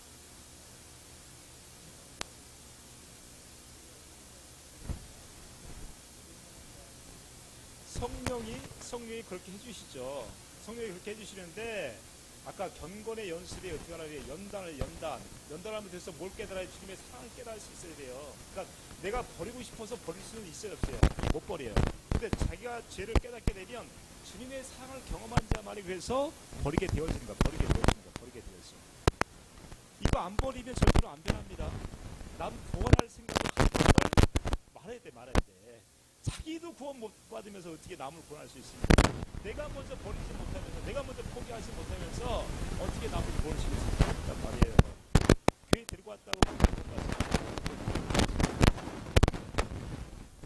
성령이 그렇게 해주시죠. 성령이 그렇게 해주시는데 아까 경건의 연습이 어떻게 하냐면 연단하면 돼서 뭘 깨달아야 주님의 사랑을 깨달을 수 있어야 돼요. 그러니까 내가 버리고 싶어서 버릴 수는 있어요, 없어요? 못 버려요. 근데 자기가 죄를 깨닫게 되면 주님의 사랑을 경험한 자만이 그래서 버리게 되어진다. 이거 안 버리면 절대로 안 변합니다. 남 구원할 생각을 하는 걸 말해야 돼. 자기도 구원 못 받으면서 어떻게 남을 구원할 수 있습니까? 내가 먼저 버리지 못하면서, 내가 먼저 포기하지 못하면서 어떻게 남을 구원할 수 있습니까? 말이에요. 교회 데리고 왔다고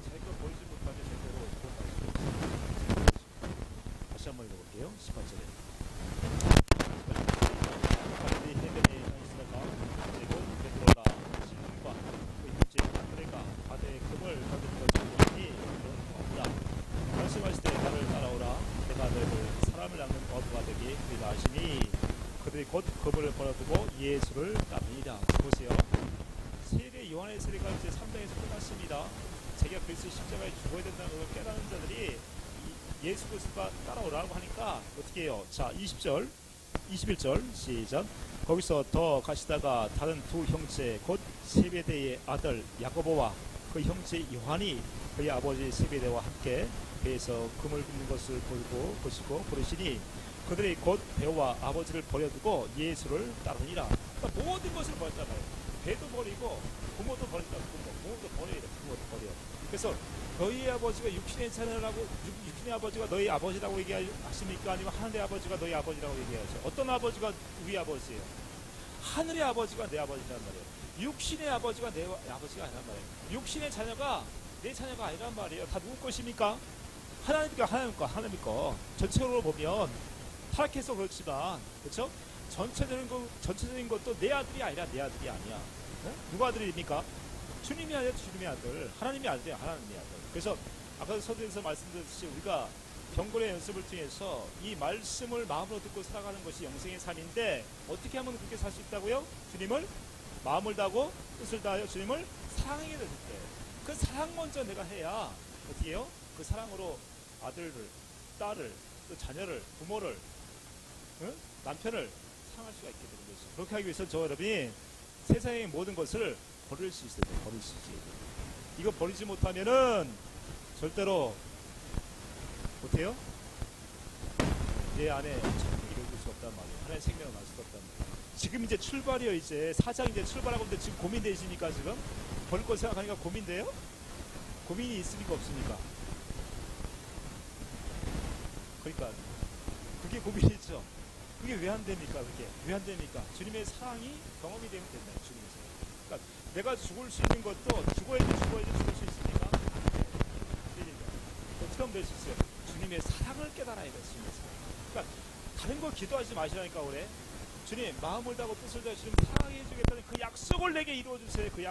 자기가 버리지 못하면 절대로 구원할 수 없습니다. 다시 한번 읽어볼게요. 18절에. 말씀하실 때 나를 따라오라. 내가 너희를 사람을 낚는 어부가 되게 그리라 하시니 그들이 곧 그물을 버려두고 예수를 따르니라. 보세요. 세례 요한의 세례가 이제 3장에서 끝났습니다. 자기가 그리스도의 십자가에 죽어야 된다는 걸 깨닫는 자들이 예수 그리스도가 따라오라고 하니까 어떻게 해요? 자, 20절 21절 시작. 거기서 더 가시다가 다른 두 형제 곧 세베대의 아들 야고보와 그 형제 요한이 그의 아버지 세베대와 함께 배에서 금을 굽는 것을 보시고 부르시니 그들이 곧 배와 아버지를 버려두고 예수를 따르니라. 그러니까 모든 것을 버렸잖아요. 배도 버리고 부모도 버린다. 부모도 버려야 돼. 부모도 버려. 그래서 너희 아버지가 육신의 자녀라고, 육신의 아버지가 너희 아버지라고 얘기하십니까? 아니면 하늘의 아버지가 너희 아버지라고 얘기하죠? 어떤 아버지가 우리 아버지예요? 하늘의 아버지가 내 아버지란 말이에요. 육신의 아버지가 내 아버지가 아니란 말이에요. 육신의 자녀가 내 자녀가 아니란 말이에요. 다 누구 것입니까? 하나님 거. 전체적으로 보면 타락해서 그렇지만, 그렇죠? 전체적인 것도 내 아들이 아니라 내 아들이 아니야. 네? 누가 아들입니까? 주님이 아니라 주님의 아들, 하나님이 아들이야. 하나님의 아들. 그래서 아까 서두에서 말씀드렸듯이 우리가 경건의 연습을 통해서 이 말씀을 마음으로 듣고 살아가는 것이 영생의 삶인데 어떻게 하면 그렇게 살 수 있다고요? 주님을 마음을 다하고 뜻을 다하여 주님을 사랑하게 될 때, 그 사랑 먼저 내가 해야 어떻게 해요? 그 사랑으로 아들을, 딸을, 또 자녀를, 부모를, 남편을 사랑할 수가 있게 되는 것이죠. 그렇게 하기 위해서 저 여러분이 세상의 모든 것을 버릴 수 있어야 돼요. 버릴 수 있어야 돼요. 이거 버리지 못하면은 절대로 못해요? 내 안에 참고 이루어질 수 없단 말이에요. 하나의 생명을 알 수 없단 말이에요. 지금 이제 출발이요. 이제 4장 이제 출발하고 있는데 지금 고민되십니까? 지금? 버릴 거 생각하니까 고민돼요? 고민이 있습니까? 없습니까? 그러니까 그게 고민이죠. 그게 왜 안 됩니까? 그게 왜 안 됩니까? 주님의 사랑이 경험이 되면 된다요. 주님의 사랑. 그러니까 내가 죽을 수 있는 것도 죽을 수 있습니까? 어떻게 하면 될 수 있어요? 주님의 사랑을 깨달아야 돼요. 주님의 사랑. 그러니까 다른 거 기도하지 마시라니까 그래. 주님 마음을 다하고 뜻을 다해 주님 사랑해 주겠다는 그 약속을 내게 이루어주세요. 그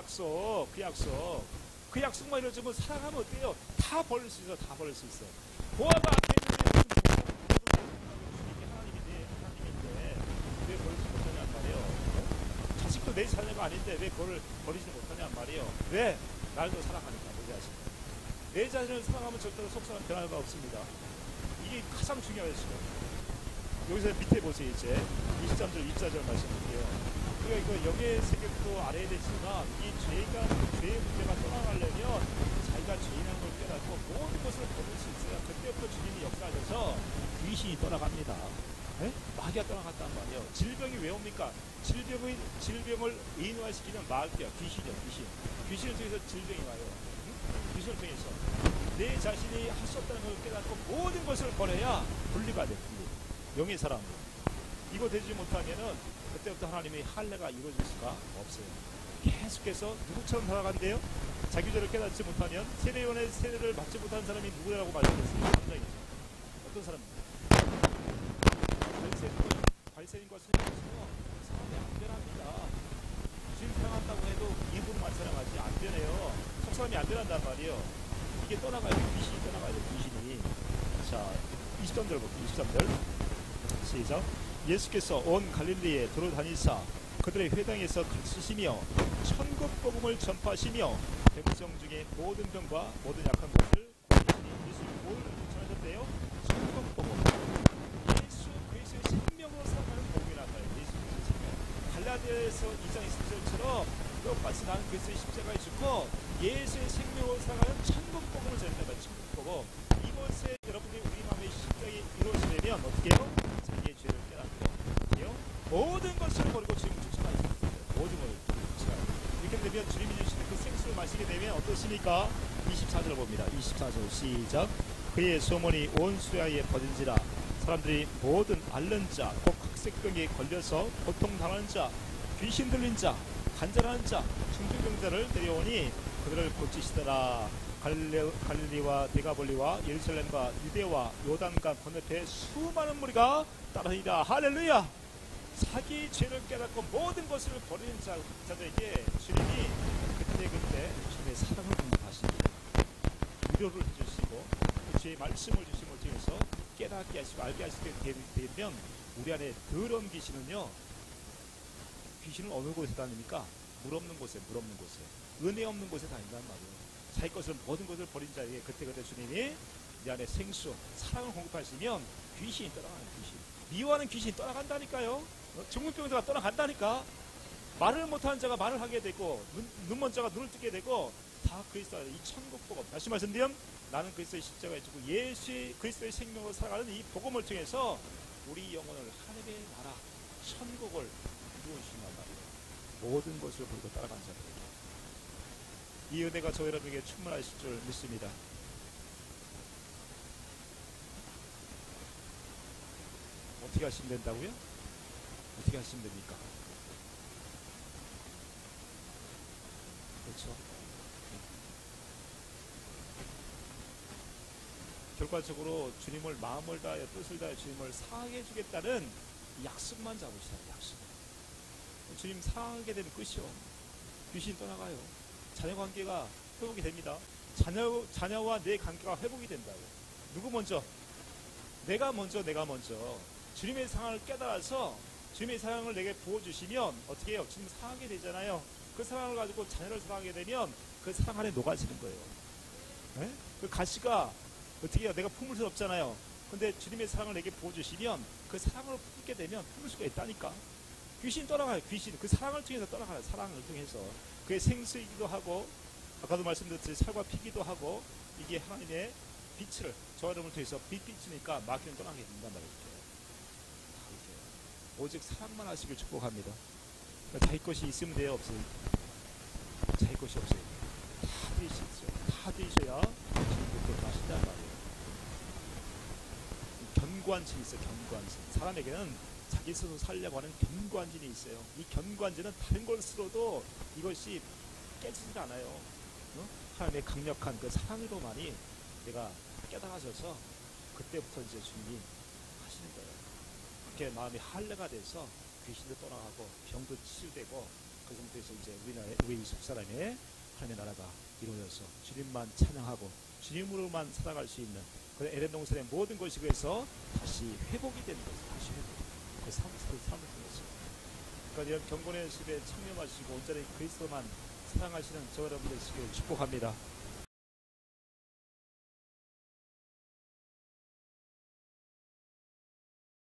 약속만 이루어지면 사랑하면 어때요? 다 버릴 수 있어요. 다 버릴 수 있어요. 보아가 앞에 있는 주님이 하나님인데 왜 버리지 못하냔 말이에요. 자식도 내 자녀가 아닌데 왜 그걸 버리지 못하냔 말이에요. 왜? 날도 사랑하니까. 내 자신을 사랑하면 절대로 속상한 변화가 없습니다. 이게 가장 중요해요. 여기서 밑에 보세요. 이제 23절 24절 말씀 볼게요. 그러니까 이거 영의 세계도 알아야 되지만 이 죄의 문제가 떠나가려면 자기가 죄인한 걸 깨닫고 모든 것을 버릴 수 있어요. 그때부터 주님이 역사하셔서 귀신이 떠나갑니다. 네? 마귀가 떠나갔단 말이에요. 질병이 왜 옵니까? 질병을 인화시키는 마귀야. 귀신을 통해서 질병이 와요. 귀신을 통해서 내 자신이 할 수 없다는 걸 깨닫고 모든 것을 버려야 분리가 돼. 영의 사람. 이거 되지 못하면은 그때부터 하나님의 할례가 이루어질 수가 없어요. 계속해서 누구처럼 살아간대요? 자기 죄를 깨닫지 못하면 세례요한의 세례를 받지 못한 사람이 누구라고 말씀했어요? 남자이죠. 어떤 사람입니까? 바리새인과 스님이시면 사람이 안 변합니다. 주님 사랑한다고 해도 입으로만 사랑하지 안 변해요. 속사람이 안 변한단 말이에요. 이게 떠나가요. 귀신이 떠나가요. 귀신이. 자, 23절 볼게요. 23절 시작. 예수께서 온 갈릴리에 돌아다니사 그들의 회당에서 가르치시며 천국 복음을 전파하시며 백성 중에 모든 병과 모든 약한 것을 고치시니. 예수님 뭘 전하셨대요? 천국 복음. 예수 그리스도의 생명으로 살아가는 복음. 에베소서 2장 20절처럼 똑같이 나는 그리스도의 십자가에 죽고 예수의 생명으로 살아가는 천국 복음을 전한다. 천국 복음. 이것에 여러분들이 우리 마음의 십자가에 이루어지려면 어떻게 해요? 자기의 죄를 깨닫고 어떻게 해요? 모든 것을 버리고 주님을 쫓아가야 됩니다. 모든 것을 쫓아가야 됩니다. 이렇게 되면 주님이 주시는 그 생수를 마시게 되면 어떠십니까? 24절을 봅니다. 24절 시작. 그의 소문이 온 수야에 퍼진지라. 사람들이 모든 앓는 자, 곧 각색병에 걸려서 고통당하는 자, 귀신 들린 자, 간절한 자, 중증병자를 데려오니 그들을 고치시더라. 갈릴리와 데가볼리와 예루살렘과 유대와 요단강 건너편에 수많은 무리가 따르니라. 할렐루야. 자기 죄를 깨닫고 모든 것을 버리는 자들에게 주님이 그때 주님의 사랑을 공급하십니다. 위로를 해주시고 그 주의 말씀을 주심을 통해서 깨닫게 하시고 알게 하시게 되면 우리 안에 더러운 귀신은요, 귀신은 어느 곳에 다닙니까? 물 없는 곳에 은혜 없는 곳에 다닌단 말이에요. 자기 것을 모든 것을 버린 자에게 그때 주님이 내 안에 생수 사랑을 공급하시면 귀신이 떠나가는 귀신, 미워하는 귀신이 떠나간다니까요. 중풍병자가 떠나간다니까. 말을 못하는 자가 말을 하게 되고 눈먼 자가 눈을 뜨게 되고 다 그리스도의 이 천국 복음. 다시 말씀드리면 나는 그리스도의 십자가에 죽고 예수의 그리스도의 생명으로 살아가는 이 복음을 통해서 우리 영혼을 하늘의 나라 천국을 이루어주신단 말이에요. 모든 것을 버리고 따라간 자들에게 이 은혜가 저 여러분에게 충만하실 줄 믿습니다. 어떻게 하시면 된다고요? 어떻게 하시면 됩니까? 그렇죠? 결과적으로 주님을 마음을 다하여 뜻을 다하여 주님을 사랑해 주겠다는 약속만 잡으시라. 약속. 주님 사랑하게 되면 끝이요. 귀신이 떠나가요. 자녀 관계가 회복이 됩니다. 자녀와 내 관계가 회복이 된다고. 누구 먼저? 내가 먼저. 주님의 사랑을 깨달아서 주님의 사랑을 내게 부어주시면 어떻게 해요? 주님 사랑하게 되잖아요. 그 사랑을 가지고 자녀를 사랑하게 되면 그 사랑 안에 녹아지는 거예요. 네? 그 가시가 어떻게 해요? 내가 품을 수 없잖아요. 근데 주님의 사랑을 내게 부어주시면 그 사랑을 품게 되면 품을 수가 있다니까. 귀신 떠나가요. 귀신. 그 사랑을 통해서 떠나가요. 사랑을 통해서. 그게 생수이기도 하고 아까도 말씀드렸듯이 살과 피기도 하고 이게 하나님의 빛을 저 여러분을 통해서 빛비치니까 마귀는 떠나게 된단 말이죠. 오직 사랑만 하시길 축복합니다. 그러니까 자기 것이 있으면 돼요? 없어요? 자기 것이 없어요. 다 되시죠. 다 되셔야 주님께서 하신단 말이에요. 견고한증이 있어요. 견고한증. 사람에게는 자기 스스로 살려고 하는 견고한증이 있어요. 이 견고한증은 다른 것으로도 이것이 깨지질 않아요. 하나님의 강력한 그 사랑으로만이 내가 깨달아져서 그때부터 이제 주님이 하시는 거예요. 그렇게 마음이 할례가 돼서 귀신도 떠나가고 병도 치유되고 그 상태에서 이제 우리 속사람의 하나님의 나라가 이루어져서 주님만 찬양하고 주님으로만 살아갈 수 있는 그 에덴 동산의 모든 것이 그래서 다시 회복이 되는 것을 다시 회복. 그 삶을 통해서. 그러니까 이런 경건의 습에 참여하시고 온전히 그리스도만 사랑하시는 저 여러분들 되시길 축복합니다.